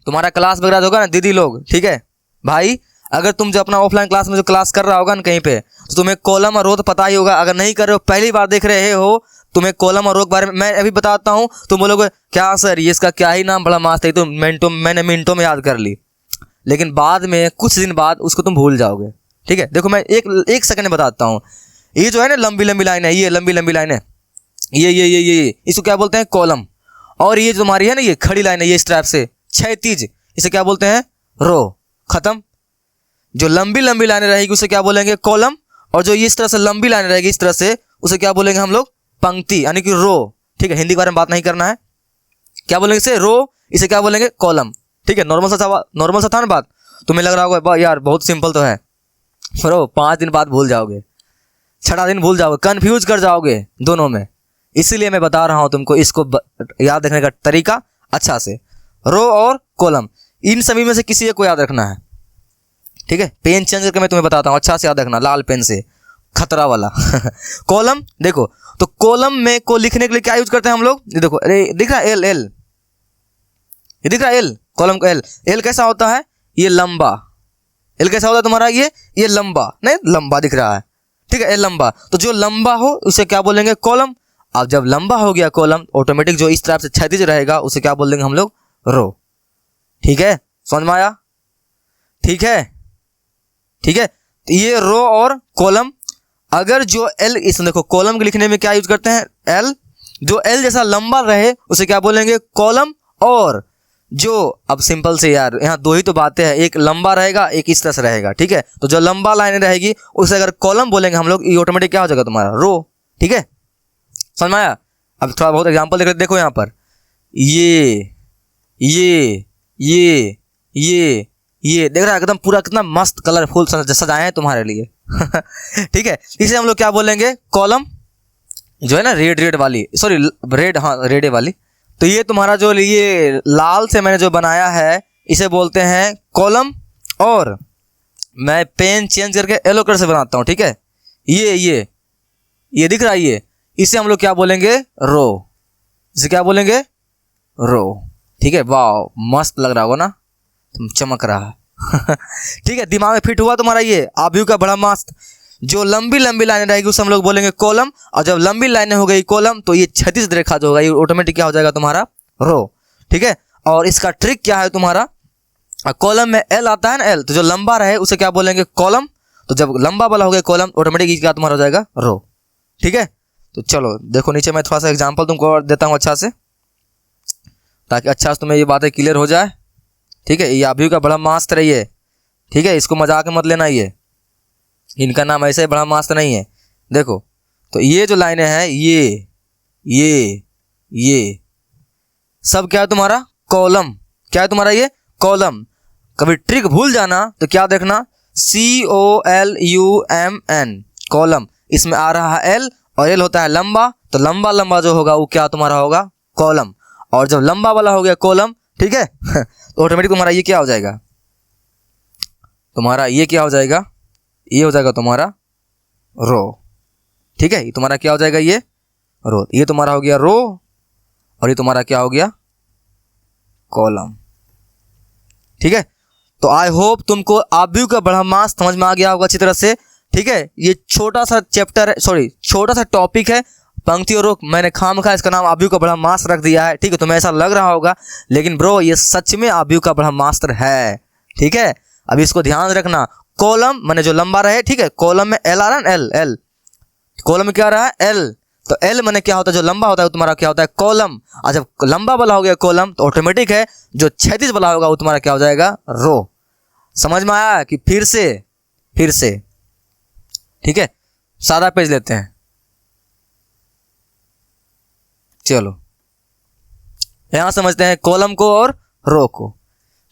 तुम्हारा क्लास वगैरह होगा ना दीदी लोग, ठीक है भाई, अगर तुम जो अपना ऑफलाइन क्लास में जो क्लास कर रहा होगा ना कहीं पे, तो तुम्हें कॉलम और रो तो पता ही होगा। अगर नहीं कर रहे हो, पहली बार देख रहे हो, तुम्हें कॉलम और रो के बारे में मैं अभी बताता हूँ, तुम बोलोगे क्या सर ये इसका क्या ही नाम बड़ा मस्त है, तो मैंने मिनटों में याद कर ली, लेकिन बाद में कुछ दिन बाद उसको तुम भूल जाओगे। ठीक है, देखो मैं एक सेकंड में बताता हूँ। ये जो है ना लंबी लंबी लाइन है, ये लंबी लंबी लाइन है, ये इसको क्या बोलते हैं? कॉलम। और ये जो तुम्हारी है ना ये खड़ी लाइन है, ये इस टाइप से क्षैतिज, इसे क्या बोलते हैं? रो। खत्म। जो लंबी लंबी लाइनें रहेगी उसे क्या बोलेंगे? कॉलम। और जो इस तरह से लंबी लाइन रहेगी इस तरह से, उसे क्या बोलेंगे हम लोग? पंक्ति, यानी कि रो। ठीक है, हिंदी के बारे में बात नहीं करना है। क्या बोलेंगे इसे? रो। इसे क्या बोलेंगे? कॉलम। ठीक है, नॉर्मल सा था ना बात। तुम्हें लग रहा होगा यार बहुत सिंपल तो है, फिर 5 दिन बाद भूल जाओगे, 6 दिन भूल जाओगे, कंफ्यूज कर जाओगे दोनों में। इसीलिए मैं बता रहा हूं तुमको इसको याद रखने का तरीका अच्छा से। रो और कॉलम, इन सभी में से किसी एक को याद रखना है। ठीक है, पेन चेंज करके मैं तुम्हें बताता हूं, अच्छा से याद रखना, लाल पेन से, खतरा वाला। कॉलम देखो, तो कॉलम में को लिखने के लिए क्या यूज करते हैं हम लोग? ये देखो, अरे दिख रहा है एल, ये दिख रहा है एल, कॉलम का एल। एल कैसा होता है? ये लंबा। एल कैसा होता है तुम्हारा? ये लंबा, नहीं लंबा दिख रहा है। ठीक है, एल लंबा। तो जो लंबा हो उसे क्या बोलेंगे? कॉलम। अब जब लंबा हो गया कॉलम, ऑटोमेटिक जो इस तरह से क्षैतिज रहेगा उसे क्या बोलेंगे हम लोग? रो। ठीक है, समझ में आया? ठीक है, ठीक है, तो ये रो और कॉलम। अगर जो एल, इसमें देखो कॉलम के लिखने में क्या यूज करते हैं? एल। जो एल जैसा लंबा रहे उसे क्या बोलेंगे? कॉलम। और जो, अब सिंपल से यार यहाँ 2 ही तो बातें हैं, एक लंबा रहेगा, एक इस तरह से रहेगा। ठीक है, तो जो लंबा लाइन रहेगी उसे अगर कॉलम बोलेंगे हम लोग, ये ऑटोमेटिक क्या हो जाएगा तुम्हारा? रो। ठीक है, समझ में आया? अब थोड़ा बहुत एग्जांपल देख, देखो यहाँ पर ये देख रहा है, एकदम पूरा कितना मस्त कलरफुल सजाए हैं तुम्हारे लिए। ठीक है, इसे हम लोग क्या बोलेंगे? कॉलम। जो है ना रेड वाली, सॉरी रेड, हाँ रेड वाली, तो ये तुम्हारा जो ये लाल से मैंने जो बनाया है इसे बोलते हैं कॉलम। और मैं पेन चेंज करके येलो कलर से बनाता हूँ। ठीक है, ये दिख रहा है, ये इसे हम लोग क्या बोलेंगे? रो। इसे क्या बोलेंगे? रो। ठीक है, वाह मस्त लग रहा होगा ना, तुम चमक रहा है। ठीक है, दिमाग में फिट हुआ तुम्हारा ये आव्यूह का बड़ा मस्त। जो लंबी लंबी लाइनें रहेगी उसे हम लोग बोलेंगे कॉलम। और जब लंबी लाइनें हो गई कॉलम, तो ये क्षैतिज रेखा जो होगा ये ऑटोमेटिक क्या हो जाएगा तुम्हारा? रो। ठीक है, और इसका ट्रिक क्या है तुम्हारा? कॉलम में एल आता है ना, एल, तो जो लंबा रहे उसे क्या बोलेंगे? कॉलम। तो जब लंबा वाला हो गया कॉलम, ऑटोमेटिक क्या तुम्हारा हो जाएगा? रो। ठीक है, तो चलो देखो नीचे मैं थोड़ा सा एग्जाम्पल तुमको और देता हूँ अच्छा से, ताकि अच्छा से तुम्हें ये बातें क्लियर हो जाए। ठीक है, ये आव्यूह का बड़ा मास्टर है ये। ठीक है, इसको मजाक में मत लेना, ये इनका नाम ऐसे ही बड़ा मास्टर नहीं है। देखो, तो ये जो लाइनें हैं, ये सब क्या है तुम्हारा? कॉलम। क्या है तुम्हारा? ये कॉलम। कभी ट्रिक भूल जाना तो क्या देखना, COLUMN, कॉलम। इसमें आ रहा है L और L होता है लंबा, तो लंबा लंबा जो होगा वो क्या तुम्हारा होगा? कॉलम। और जब लंबा वाला हो गया कॉलम, ठीक है तो ऑटोमेटिक तुम्हारा ये क्या हो जाएगा? तुम्हारा ये क्या हो जाएगा? ये हो जाएगा तुम्हारा रो। ठीक है, ये तुम्हारा क्या हो जाएगा? ये रो। ये तुम्हारा हो गया रो और ये तुम्हारा क्या हो गया? कॉलम। ठीक है, तो आई होप तुमको आव्यूह का ब्रह्मास्त्र समझ में आ गया होगा अच्छी तरह से। ठीक है, ये छोटा सा चैप्टर है, सॉरी छोटा सा टॉपिक है, पंक्ति और रोक। मैंने खामखा इसका नाम आव्यूह का ब्रह्मास्त्र रख दिया है। ठीक है, तुम्हें ऐसा लग रहा होगा, लेकिन ब्रो ये सच में आव्यूह का ब्रह्मास्त्र है। ठीक है, अब इसको ध्यान रखना। कॉलम माने जो लंबा रहे, ठीक है, कॉलम में L आ रहा है, L L, कॉलम में क्या आ रहा है? L। तो L माने क्या होता है? जो लंबा होता है वो तुम्हारा क्या होता है? कॉलम। और जब लंबा वाला हो गया कॉलम तो ऑटोमेटिक है जो क्षैतिज वाला होगा वो तुम्हारा क्या हो जाएगा? रो। समझ में आया कि फिर से? ठीक है, सादा पेज लेते हैं। चलो यहां समझते हैं कॉलम को और रो को।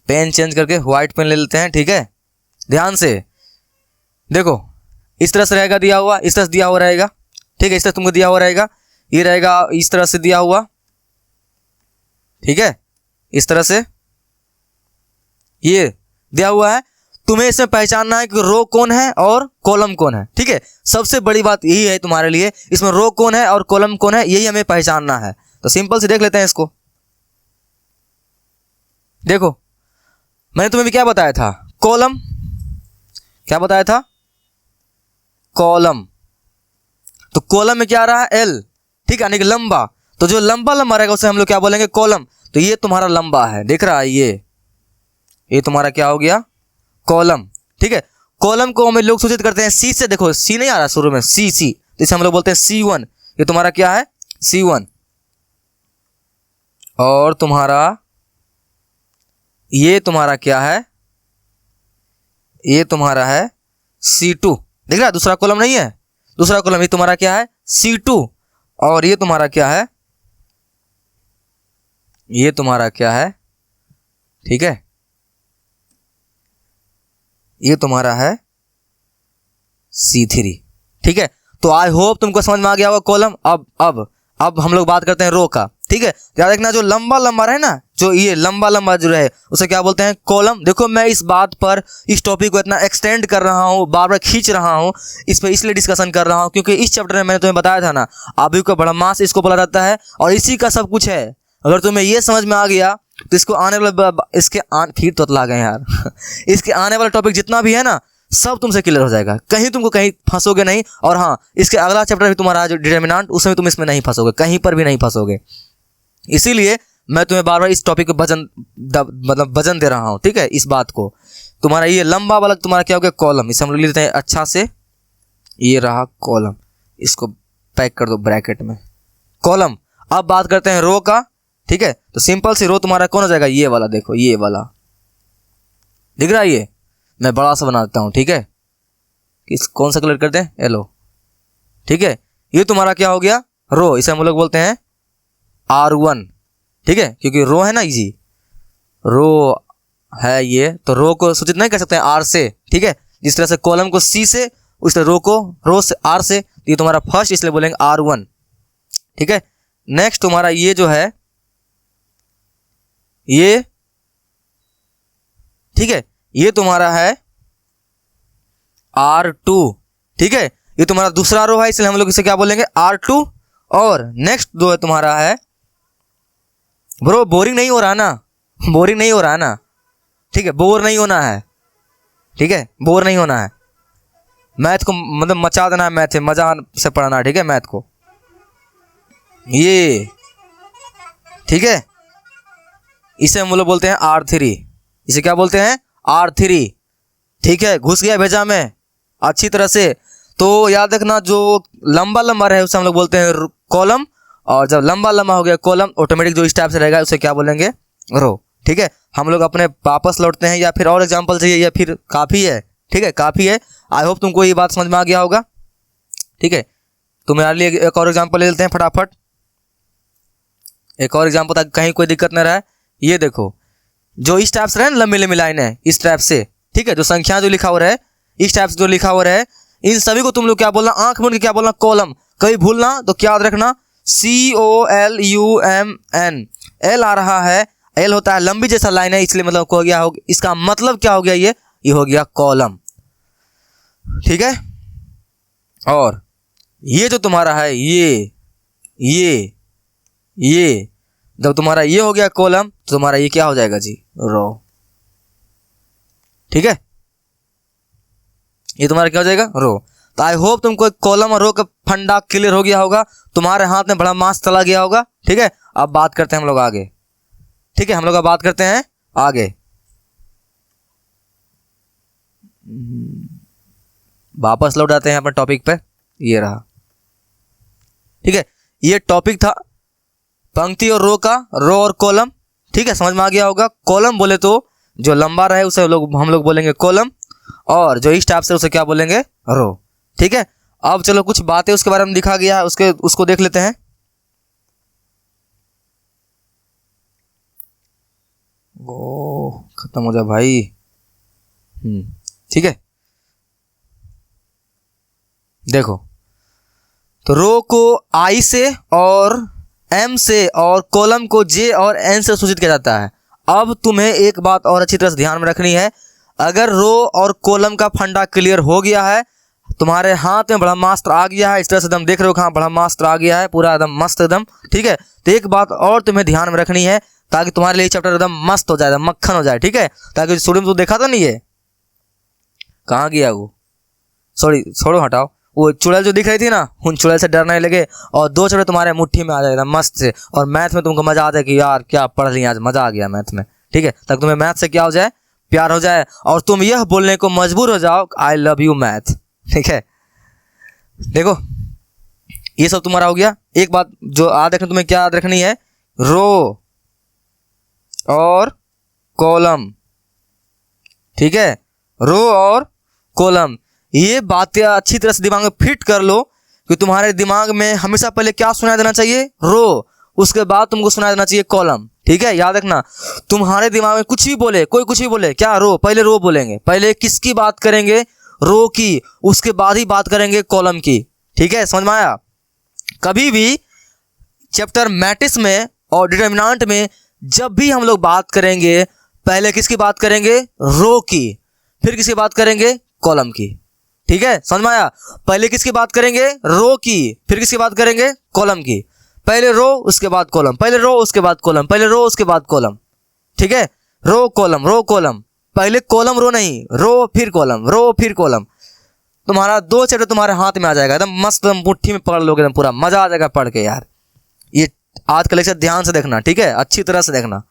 पेन चेंज करके व्हाइट पेन ले लेते हैं। ठीक है, ध्यान से देखो, इस तरह से रहेगा दिया हुआ, इस तरह से दिया हुआ रहेगा। ठीक है, इस तरह तुमको दिया हुआ रहेगा, ये रहेगा इस तरह से दिया हुआ। ठीक है, इस तरह से ये दिया हुआ है। तुम्हें इसमें पहचानना है कि रो कौन है और कॉलम कौन है। ठीक है, सबसे बड़ी बात यही है तुम्हारे लिए, इसमें रो कौन है और कॉलम कौन है, यही हमें पहचानना है। तो सिंपल से देख लेते हैं इसको। देखो मैंने तुम्हें भी क्या बताया था? कॉलम। क्या बताया था? कॉलम। तो कॉलम में क्या आ रहा है? L। ठीक है, यानी कि लंबा। तो जो लंबा लंबा रहेगा उसे हम लोग क्या बोलेंगे? कॉलम। तो ये तुम्हारा लंबा है, दिख रहा है ये तुम्हारा क्या हो गया? कॉलम। ठीक है, कॉलम को हमें लोग सूचित करते हैं C से। देखो C नहीं आ रहा शुरू में, C तो इसे हम लोग बोलते हैं C1। ये तुम्हारा क्या है? C1। और ये तुम्हारा क्या है? ये तुम्हारा है C2। दिख रहा है? दूसरा कॉलम नहीं है, दूसरा कॉलम। ये तुम्हारा क्या है? C2। और ये तुम्हारा क्या है? ये तुम्हारा क्या है? ठीक है, ये तुम्हारा है C3। ठीक है, तो आई होप तुमको समझ में आ गया होगा कॉलम। अब हम लोग बात करते हैं रो का। ठीक है, याद रखना जो लंबा लंबा रहे ना, जो ये लंबा लंबा जो रहे उसे क्या बोलते हैं? कॉलम। देखो मैं इस बात पर, इस टॉपिक को इतना एक्सटेंड कर रहा हूँ, बार बार खींच रहा हूँ इस पर, इसलिए डिस्कशन कर रहा हूँ क्योंकि इस चैप्टर में मैंने तुम्हें बताया था ना, आव्यूह का ब्रह्मास्त्र इसको बोला जाता है और इसी का सब कुछ है। अगर तुम्हें ये समझ में आ गया तो इसको आने वाला फिर तो ला गए यार इसके आने वाला टॉपिक जितना भी है ना, सब तुमसे क्लियर हो जाएगा। कहीं तुमको कहीं फंसोगे नहीं। और हाँ, इसके अगला चैप्टर भी तुम्हारा जो डिटर्मिनेंट, उसमें तुम इसमें नहीं फंसोगे, कहीं पर भी नहीं फंसोगे। इसीलिए मैं तुम्हें बार बार इस टॉपिक को वजन दे रहा हूँ। ठीक है, इस बात को। तुम्हारा ये लंबा वाला तुम्हारा क्या हो गया? कॉलम। इसे हम लोग लेते हैं अच्छा से, ये रहा कॉलम। इसको पैक कर दो ब्रैकेट में, कॉलम। अब बात करते हैं रो का। ठीक है, तो सिंपल सी रो तुम्हारा कौन हो जाएगा? ये वाला। देखो ये वाला दिख रहा है, ये मैं बड़ा सा बना देता हूँ। ठीक है, कौन सा कलर कर दें? येलो। ठीक है, ये तुम्हारा क्या हो गया? रो। इसे हम लोग बोलते हैं R1। ठीक है, क्योंकि रो है ना, इजी रो है ये, तो रो को सूचित नहीं कर सकते हैं R से। ठीक है, जिस तरह से कॉलम को C से, उस तरह रो को रो से R से। तो ये तुम्हारा फर्स्ट, इसलिए बोलेंगे R1। ठीक है, नेक्स्ट तुम्हारा ये जो है ये, ठीक है, ये तुम्हारा है R2। ठीक है, ये तुम्हारा दूसरा रो है, इसलिए हम लोग इसे क्या बोलेंगे? R2। और नेक्स्ट जो है तुम्हारा है, ब्रो बोरिंग नहीं हो रहा ना, बोरिंग नहीं हो रहा ना। ठीक है, बोर नहीं होना है। ठीक है, बोर नहीं होना है। मैथ को मतलब मचा देना है, मैथ मजा से पढ़ना है। ठीक है, मैथ को ये, ठीक है, इसे हम लोग बोलते हैं R3। इसे क्या बोलते हैं? R3। ठीक है, घुस गया भेजा में अच्छी तरह से। तो याद रखना जो लंबा लंबा रहे उसे हम लोग बोलते हैं कॉलम, और जब लंबा लंबा हो गया कॉलम, ऑटोमेटिक जो इस टाइप से रहेगा उसे क्या बोलेंगे? रो। ठीक है, हम लोग अपने वापस लौटते हैं, या फिर और एग्जांपल चाहिए, या फिर काफ़ी है? ठीक है, काफ़ी है। आई होप तुमको ये बात समझ में आ गया होगा। ठीक है, तुम्हारे लिए एक और एग्जांपल ले लेते हैं फटाफट। एक और एग्जाम्पल ताकि कहीं कोई दिक्कत न रहे, ये देखो जो इस टाइप से रहे ना लंबी लंबी लाइन है इस टाइप से, ठीक है, जो संख्या जो लिखा हुआ रहे इस टाइप से जो लिखा हुआ रहे, इन सभी को तुम लोग क्या बोलना, आंख मूंद के क्या बोलना, कॉलम। कभी भूलना तो क्या याद रखना, COLUMN, एल आ रहा है, एल होता है लंबी जैसा लाइन है, इसलिए मतलब हो गया, इसका मतलब क्या हो गया, ये हो गया कॉलम, ठीक है। और ये जो तुम्हारा है ये जब तुम्हारा ये हो गया कॉलम तो तुम्हारा ये क्या हो जाएगा जी, रो, ठीक है, ये तुम्हारा क्या हो जाएगा, रो। तो आई होप तुमको कॉलम और रो का फंडा क्लियर हो गया होगा, तुम्हारे हाथ में बड़ा मास चला गया होगा, ठीक है। अब बात करते हैं हम लोग आगे, ठीक है, हम लोग अब बात करते हैं आगे। वापस लौट आते हैं अपने टॉपिक पे, ये रहा, ठीक है। ये टॉपिक था पंक्ति और रो का, रो और कॉलम, ठीक है, समझ में आ गया होगा। कॉलम बोले तो जो लंबा रहे उसे हम लोग बोलेंगे कॉलम, और जो इस टाइप से उसे क्या बोलेंगे, रो, ठीक है। अब चलो कुछ बातें उसके बारे में लिखा गया है उसको देख लेते हैं। ओ खत्म हो जाए भाई, ठीक है। देखो तो रो को आई से और एम से और कॉलम को जे और एन से सूचित किया जाता है। अब तुम्हें एक बात और अच्छी तरह से ध्यान में रखनी है, अगर रो और कॉलम का फंडा क्लियर हो गया है, तुम्हारे हाथ में बड़ा मास्टर आ गया है, इस तरह से एकदम देख रहे हो कहाँ बड़ा मास्टर आ गया है, पूरा एकदम मस्त एकदम, ठीक है। तो एक बात और तुम्हें ध्यान में रखनी है ताकि तुम्हारे लिए चैप्टर एकदम मस्त हो जाए, एकदम मक्खन हो जाए, ठीक है। ताकि शुरू में तो देखा था नहीं, ये कहाँ गया वो, सॉरी छोड़ो हटाओ, वो चुड़ैल जो दिख रही थी ना, उन चुड़ैल से डर नहीं लगे और 2 चुड़ैल तुम्हारे मुट्ठी में आ जाएगा मस्त से, और मैथ में तुमको मजा आता है कि यार क्या पढ़ लिया आज, मजा आ गया मैथ में, ठीक है। तब तुम्हें मैथ से क्या हो जाए, प्यार हो जाए, और तुम यह बोलने को मजबूर हो जाओ आई लव यू मैथ, ठीक है। देखो ये सब तुम्हारा हो गया। एक बात जो याद रखनी, तुम्हें क्या याद रखनी है, रो और कॉलम, ठीक है, रो और कॉलम, ये बातें अच्छी तरह से दिमाग में फिट कर लो कि तुम्हारे दिमाग में हमेशा पहले क्या सुनाई देना चाहिए, रो, उसके बाद तुमको सुनाई देना चाहिए कॉलम, ठीक है। याद रखना, तुम्हारे दिमाग में कुछ भी बोले, कोई कुछ भी बोले, क्या रो, पहले रो बोलेंगे, पहले किसकी बात करेंगे, रो की, उसके बाद ही बात करेंगे कॉलम की, ठीक है, समझ में आया। कभी भी चैप्टर मैट्रिक्स में और डिटरमिनेंट में जब भी हम लोग बात करेंगे, पहले किसकी बात करेंगे, रो की, फिर किसकी बात करेंगे, कॉलम की, ठीक है, समझ में आया। पहले किसकी बात करेंगे, रो की, फिर किसकी बात करेंगे, कॉलम की, पहले रो उसके बाद कॉलम, पहले रो उसके बाद कॉलम, पहले रो उसके बाद कॉलम, ठीक है, रो कॉलम, रो कॉलम, पहले कॉलम रो नहीं, रो फिर कॉलम, रो फिर कॉलम। तुम्हारा 2 चैप्टर तुम्हारे हाथ में आ जाएगा, एकदम मस्त, मुट्ठी में पढ़ लोगे, एकदम पूरा मजा आ जाएगा पढ़ के यार। ये आज का लेक्चर ध्यान से देखना, ठीक है, अच्छी तरह से देखना।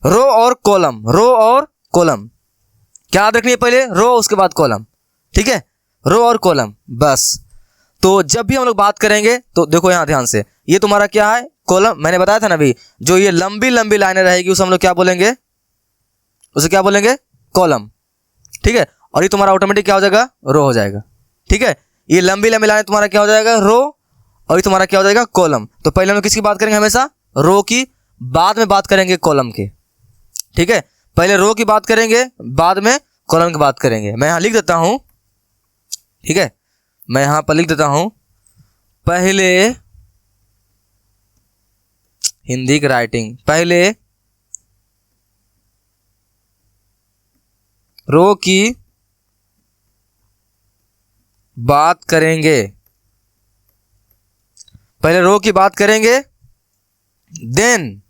रो और कॉलम, रो और कॉलम, क्या याद रखनी है, पहले रो उसके बाद कॉलम, ठीक है, रो और कॉलम, बस। तो जब भी हम लोग बात करेंगे तो देखो यहाँ ध्यान से, ये तुम्हारा क्या है, कॉलम, मैंने बताया था ना अभी, जो ये लंबी लंबी लाइनें रहेगी उसे हम लोग क्या बोलेंगे, उसे क्या बोलेंगे, कॉलम, ठीक है। और ये तुम्हारा ऑटोमेटिक क्या हो जाएगा, रो हो जाएगा, ठीक है। ये लंबी लंबी लाइन तुम्हारा क्या हो जाएगा, रो, और ये तुम्हारा क्या हो जाएगा, कॉलम। तो पहले हम लोग किसकी बात करेंगे, हमेशा रो की, बाद में बात करेंगे कॉलम की, ठीक है। पहले रो की बात करेंगे, बाद में कॉलम की बात करेंगे। मैं यहाँ लिख देता हूँ, ठीक है, मैं यहाँ पर लिख देता हूँ, पहले हिंदी की राइटिंग, पहले रो की बात करेंगे, पहले रो की बात करेंगे, देन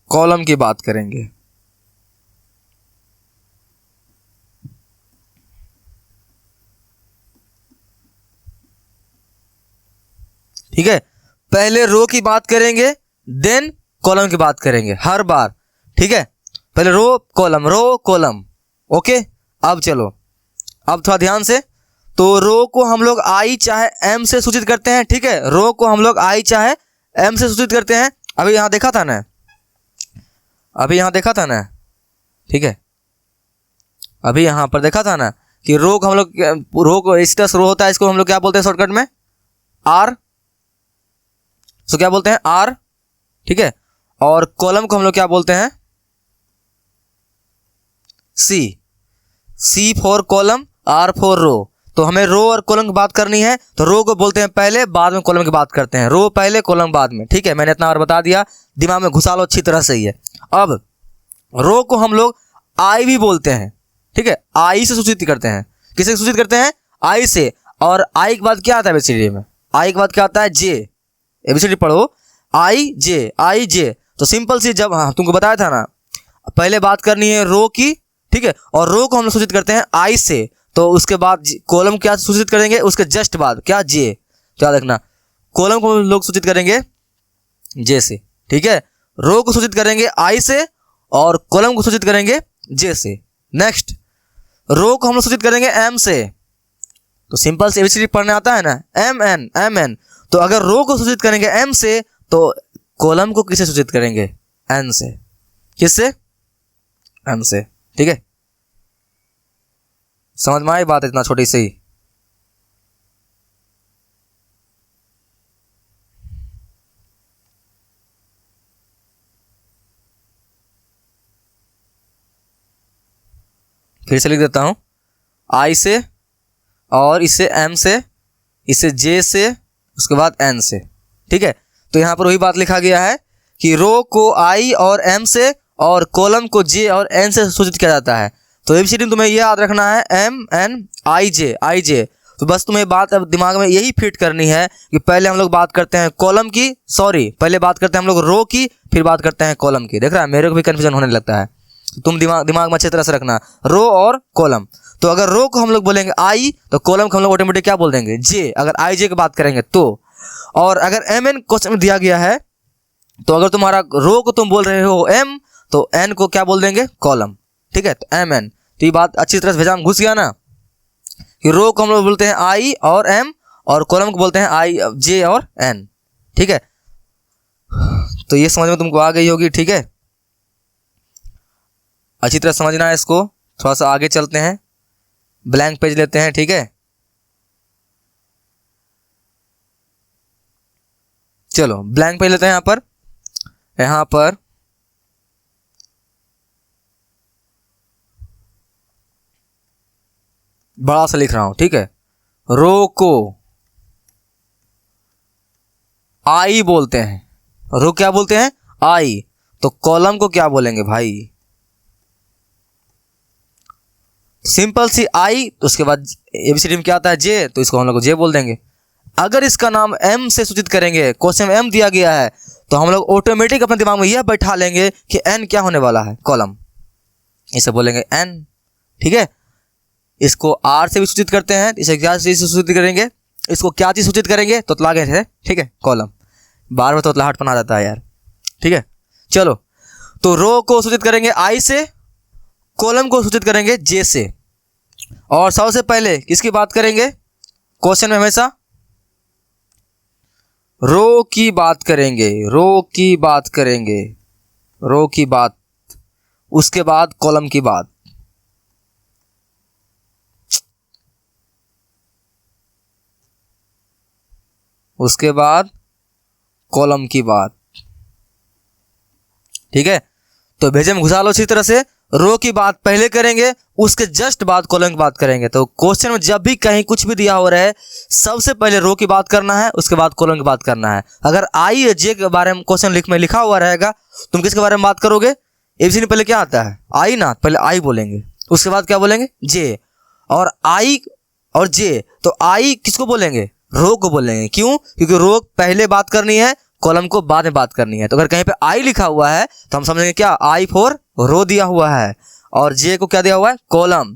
कॉलम की बात करेंगे, ठीक है। पहले रो की बात करेंगे, देन कॉलम की बात करेंगे हर बार, ठीक है। पहले row column, row column, okay. अब चलो, अब थोड़ा ध्यान से, तो रो को हम लोग आई चाहे एम से सूचित करते हैं, ठीक है, रो को हम लोग आई चाहे एम से सूचित करते हैं। अभी यहाँ देखा था ना, अभी यहाँ देखा था ना, ठीक है, अभी यहाँ पर देखा था ना कि रो को हम लोग, रो को इस तरह से रो होता है, इसको हम लोग क्या बोलते हैं शॉर्टकट में, आर उसको क्या बोलते हैं आर, ठीक है। और कॉलम को हम लोग क्या बोलते हैं सी, सी फॉर कॉलम, आर फॉर रो। तो हमें रो और कॉलम की बात करनी है, तो रो को बोलते हैं पहले, बाद में कॉलम की बात करते हैं। रो पहले, कॉलम बाद में, ठीक है। मैंने इतना और बता दिया, दिमाग में घुसा लो अच्छी तरह से ही है। अब रो को हम लोग आई भी बोलते हैं, ठीक है। आई से सूचित करते हैं, किसे सूचित करते हैं आई से। और आई के बाद क्या आता है एबीसीडी में, आई के बाद क्या आता है जे, एबीसीडी पढ़ो आई जे, आई जे। तो सिंपल सी, जब हाँ तुमको बताया था ना, पहले बात करनी है रो की, ठीक है। और रो को हम लोग सूचित करते हैं आई से, तो उसके बाद कॉलम क्या सूचित करेंगे, उसके जस्ट बाद क्या जे, क्या देखना, कॉलम को हम लोग सूचित करेंगे जे से, ठीक है। रो को सूचित करेंगे आई से और कॉलम को सूचित करेंगे जे से। नेक्स्ट, रो को हम लोग सूचित करेंगे एम से। तो सिंपल से एबीसीडी पढ़ने आता है ना, एम एन, एम एन। तो अगर रो को सूचित करेंगे एम से, तो कॉलम को किससे सूचित करेंगे एन से, किससे एम से, ठीक है। समझ में आई बात इतना छोटी सी। फिर से लिख देता हूं, आई से और इससे एम से, इससे जे से, उसके बाद एन से, ठीक है। तो यहां पर वही बात लिखा गया है कि रो को आई और एम से और कॉलम को जे और एन से सूचित किया जाता है। तो एबीसीडी में तुम्हें यह याद रखना है एम एन आई जे, आई जे। तो बस तुम्हें बात अब दिमाग में यही फिट करनी है कि पहले हम लोग बात करते हैं कॉलम की, सॉरी पहले बात करते हैं हम लोग रो की, फिर बात करते हैं कॉलम की। देख रहा है, मेरे को भी कन्फ्यूजन होने लगता है। तुम दिमाग में अच्छी तरह से रखना, रो और कॉलम। तो अगर रो को हम लोग बोलेंगे आई, तो कॉलम को हम लोग ऑटोमेटिक क्या बोल देंगे जे, अगर आई जे की बात करेंगे तो। और अगर एम एन क्वेश्चन में दिया गया है, तो अगर तुम्हारा रो को तुम बोल रहे हो एम, तो एन को क्या बोल देंगे कॉलम, ठीक है। तो एम एन, तो ये बात अच्छी तरह से भेजा में घुस गया ना, कि रो को हम लोग बोलते हैं आई और एम और कॉलम को बोलते हैं आई जे और एन, ठीक है। तो ये समझ में तुमको आ गई होगी, ठीक है। अच्छी तरह समझना है इसको। थोड़ा सा आगे चलते हैं, ब्लैंक पेज लेते हैं, ठीक है। चलो ब्लैंक पेज लेते हैं। यहाँ पर बड़ा सा लिख रहा हूं, ठीक है। रो को आई बोलते हैं, रो क्या बोलते हैं आई, तो कॉलम को क्या बोलेंगे भाई, सिंपल सी आई, तो उसके बाद एबीसीडी में क्या आता है जे, तो इसको हम लोग जे बोल देंगे। अगर इसका नाम एम से सूचित करेंगे, क्वेश्चन में एम दिया गया है, तो हम लोग ऑटोमेटिक अपने दिमाग में यह बैठा लेंगे कि एन क्या होने वाला है, कॉलम, इसे बोलेंगे एन, ठीक है। इसको आर से भी सूचित करते हैं, इसे क्या चीज से सूचित करेंगे, इसको क्या चीज सूचित करेंगे, तोतला गए थे, ठीक है, कॉलम। बार बार तोतलाहट बना जाता है यार, ठीक है। चलो, तो रो को सूचित करेंगे आई से, कॉलम को सूचित करेंगे जे से। और सबसे पहले किसकी बात करेंगे क्वेश्चन में, हमेशा रो की बात करेंगे, रो की बात करेंगे, रो की बात, उसके बाद कॉलम की बात। उसके बाद कॉलम की बात, ठीक है। तो भेजे में घुसा लो अच्छी तरह से। रो की बात पहले करेंगे, उसके जस्ट बाद कॉलम की बात करेंगे। तो क्वेश्चन में जब भी कहीं कुछ भी दिया हो रहा है, सबसे पहले रो की बात करना है, उसके बाद कॉलम की बात करना है। अगर आई या जे के बारे में क्वेश्चन में लिखा हुआ रहेगा, तुम किसके बारे में बात करोगे, एबीसीडी पहले क्या आता है आई ना, पहले आई बोलेंगे, उसके बाद क्या बोलेंगे जे। और आई और जे, तो आई किसको बोलेंगे, रो को बोलेंगे। क्यों, क्योंकि रो पहले बात करनी है, कॉलम को बाद में बात करनी है। तो अगर कहीं पे आई लिखा हुआ है, तो हम समझेंगे क्या, आई फॉर रो दिया हुआ है, और जे को क्या दिया हुआ है, कॉलम।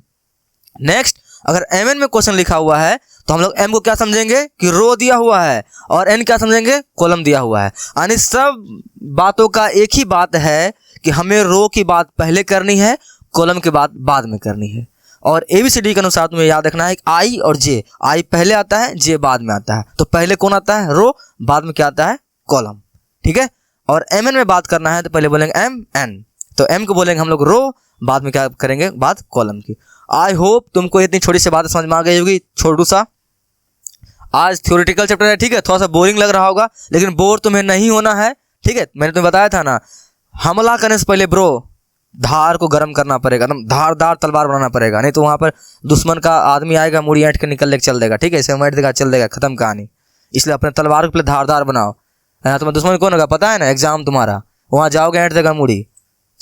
नेक्स्ट, अगर एम एन में क्वेश्चन लिखा हुआ है, तो हम लोग एम को क्या समझेंगे कि रो दिया हुआ है, और एन क्या समझेंगे, कॉलम दिया हुआ है। यानी सब बातों का एक ही बात है कि हमें रो की बात पहले करनी है, कॉलम की बात बाद में करनी है। और एबीसीडी के अनुसार तुम्हें याद रखना है कि आई और जे, आई पहले आता है, जे बाद में आता है। तो पहले कौन आता है, रो, बाद में क्या आता है, कॉलम, ठीक है। और एम एन में बात करना है, तो पहले बोलेंगे एम एन, तो एम को बोलेंगे हम लोग रो, बाद में क्या करेंगे, बात कॉलम की। आई होप तुमको इतनी छोटी सी बात समझ में आ गई होगी, छोटू सा। आज थ्योरेटिकल चैप्टर है, ठीक है, थोड़ा सा बोरिंग लग रहा होगा, लेकिन बोर तुम्हें नहीं होना है, ठीक है। मैंने तुम्हें बताया था ना, हमला करने से पहले ब्रो धार को गर्म करना पड़ेगा, एकदम धारदार तलवार बनाना पड़ेगा, नहीं तो वहाँ पर दुश्मन का आदमी आएगा, मुड़ी ऐंठ के निकल लेके चल देगा, ठीक है, इसे ऐंठ देगा चल देगा, खत्म कहानी। इसलिए अपने तलवार को पहले धारदार बनाओ, है ना। तुम्हें दुश्मन कौन होगा पता है ना, एग्जाम तुम्हारा, वहाँ जाओगे ऐंठ देगा मुड़ी,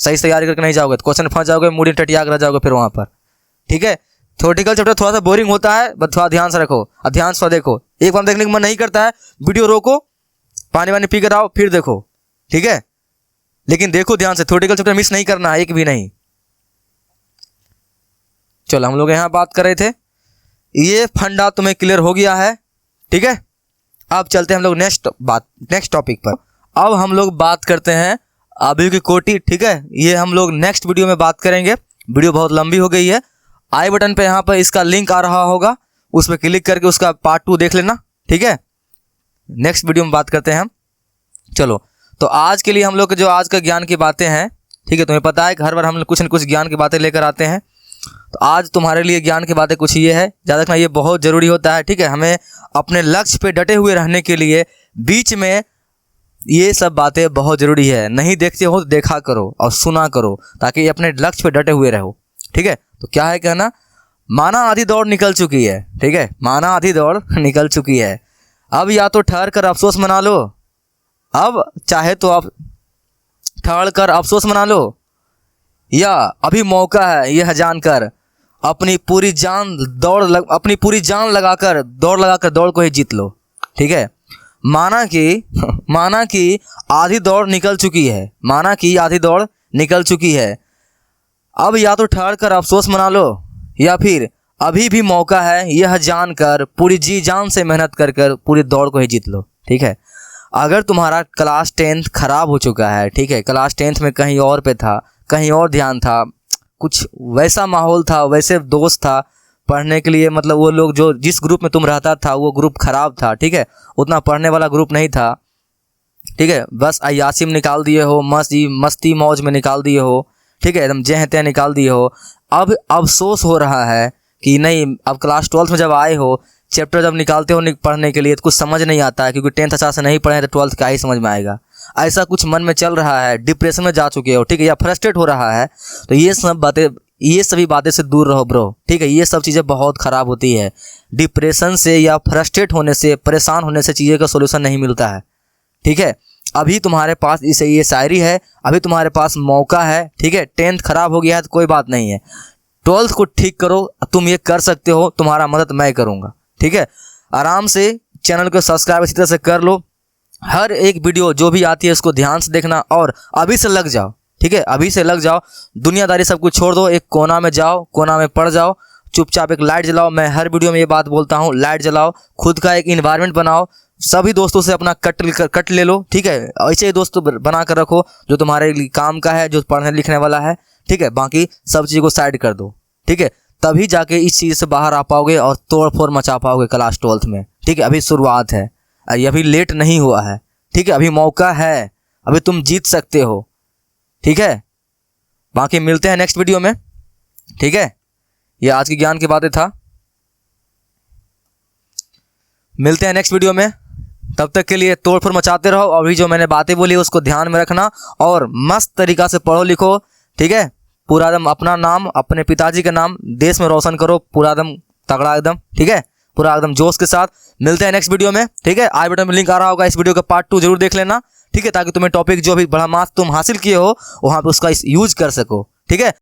सही से तैयारी करके नहीं जाओगे तो क्वेश्चन फंस जाओगे, मुड़ी टटिया कर जाओगे फिर वहाँ पर, ठीक है। थ्योरेटिकल चैप्टर थोड़ा सा बोरिंग होता है, बस थोड़ा ध्यान से रखो और ध्यान से देखो। एक बार देखने का मन नहीं करता है, वीडियो रोको, पानी वानी पी कर आओ, फिर देखो, ठीक है, लेकिन देखो ध्यान से, थ्योरेटिकल चैप्टर मिस नहीं करना है, एक भी नहीं। चलो, हम लोग यहाँ बात कर रहे थे, ये फंडा तुम्हें क्लियर हो गया है, ठीक है। अब चलते हैं हम लोग नेक्स्ट टॉपिक पर। अब हम लोग बात करते हैं अभी की कोटि, ठीक है, ये हम लोग नेक्स्ट वीडियो में बात करेंगे। वीडियो बहुत लंबी हो गई है। आई बटन पे यहाँ पर इसका लिंक आ रहा होगा, उस पर क्लिक करके उसका पार्ट 2 देख लेना, ठीक है। नेक्स्ट वीडियो में बात करते हैं हम। चलो, तो आज के लिए हम लोग जो आज का ज्ञान की बातें हैं, ठीक है, तुम्हें पता है कि हर बार हम कुछ न कुछ ज्ञान की बातें लेकर आते हैं, तो आज तुम्हारे लिए ज्ञान की बातें कुछ ये है, याद रखना ये बहुत ज़रूरी होता है, ठीक है। हमें अपने लक्ष्य पे डटे हुए रहने के लिए बीच में ये सब बातें बहुत ज़रूरी है। नहीं देखते हो तो देखा करो और सुना करो, ताकि अपने लक्ष्य पे डटे हुए रहो, ठीक है। तो क्या है कहना, माना आधी दौड़ निकल चुकी है, ठीक है, माना आधी दौड़ निकल चुकी है, अब या तो ठहर कर अफसोस मना लो, अब चाहे तो आप ठहर कर अफसोस मना लो, या अभी मौका है यह जानकर अपनी पूरी जान लगाकर दौड़ को ही जीत लो, ठीक है। माना कि आधी दौड़ निकल चुकी है, माना कि आधी दौड़ निकल चुकी है, अब या तो ठहर कर अफसोस मना लो, या फिर अभी भी मौका है यह जानकर पूरी जी जान से मेहनत कर पूरी दौड़ को ही जीत लो, ठीक है। अगर तुम्हारा क्लास 10th खराब हो चुका है, ठीक है, क्लास 10th में कहीं और पे था, कहीं और ध्यान था, कुछ वैसा माहौल था, वैसे दोस्त था पढ़ने के लिए, मतलब वो लोग जो जिस ग्रुप में तुम रहता था वो ग्रुप खराब था, ठीक है, उतना पढ़ने वाला ग्रुप नहीं था, ठीक है, बस अय्यासी में निकाल दिए हो, मस्ती मौज में निकाल दिए हो, ठीक है, एकदम जह तह निकाल दिए हो। अब अफसोस हो रहा है कि नहीं, अब क्लास 12th में जब आए हो, चैप्टर जब निकालते हो पढ़ने के लिए तो कुछ समझ नहीं आता है, क्योंकि 10th अच्छा से नहीं पढ़े तो 12th क्या ही समझ में आएगा। ऐसा कुछ मन में चल रहा है, डिप्रेशन में जा चुके हो, ठीक है, या फ्रस्ट्रेट हो रहा है, तो ये सभी बातें से दूर रहो ब्रो, ठीक है। ये सब चीज़ें बहुत ख़राब होती है। डिप्रेशन से या फ्रस्ट्रेट होने से, परेशान होने से चीज़ें का सोल्यूशन नहीं मिलता है, ठीक है। अभी तुम्हारे पास इसे ये शायरी है, अभी तुम्हारे पास मौका है, ठीक है। 10th खराब हो गया है तो कोई बात नहीं है, 12th को ठीक करो, तुम ये कर सकते हो, तुम्हारा मदद मैं करूँगा, ठीक है। आराम से चैनल को सब्सक्राइब इसी तरह से कर लो, हर एक वीडियो जो भी आती है उसको ध्यान से देखना, और अभी से लग जाओ, ठीक है, अभी से लग जाओ, दुनियादारी सब कुछ छोड़ दो, एक कोना में जाओ, कोना में पड़ जाओ, चुपचाप एक लाइट जलाओ। मैं हर वीडियो में ये बात बोलता हूँ, लाइट जलाओ, खुद का एक इन्वायरमेंट बनाओ, सभी दोस्तों से अपना कट ले लो, ठीक है। ऐसे ही दोस्त बना कर रखो जो तुम्हारे लिए काम का है, जो पढ़ने लिखने वाला है, ठीक है। बाकी सब चीज़ को साइड कर दो, ठीक है, तभी जाके इस चीज़ से बाहर आ पाओगे और तोड़ फोड़ मचा पाओगे क्लास 12th में, ठीक है। अभी शुरुआत है, अभी लेट नहीं हुआ है, ठीक है, अभी मौका है, अभी तुम जीत सकते हो, ठीक है। बाकी मिलते हैं नेक्स्ट वीडियो में, ठीक है। ये आज की ज्ञान की बातें था, मिलते हैं नेक्स्ट वीडियो में, तब तक के लिए तोड़ फोड़ मचाते रहो। अभी जो मैंने बातें बोली उसको ध्यान में रखना और मस्त तरीका से पढ़ो लिखो, ठीक है। पूरा एकदम अपना नाम, अपने पिताजी का नाम देश में रोशन करो, पूरा एकदम तगड़ा एकदम, ठीक है, पूरा एकदम जोश के साथ। मिलते हैं नेक्स्ट वीडियो में, ठीक है। आई बटन में लिंक आ रहा होगा, इस वीडियो का पार्ट 2 जरूर देख लेना, ठीक है, ताकि तुम्हें टॉपिक जो भी बड़ा मार्क्स तुम हासिल किए हो वहाँ पे उसका यूज कर सको, ठीक है।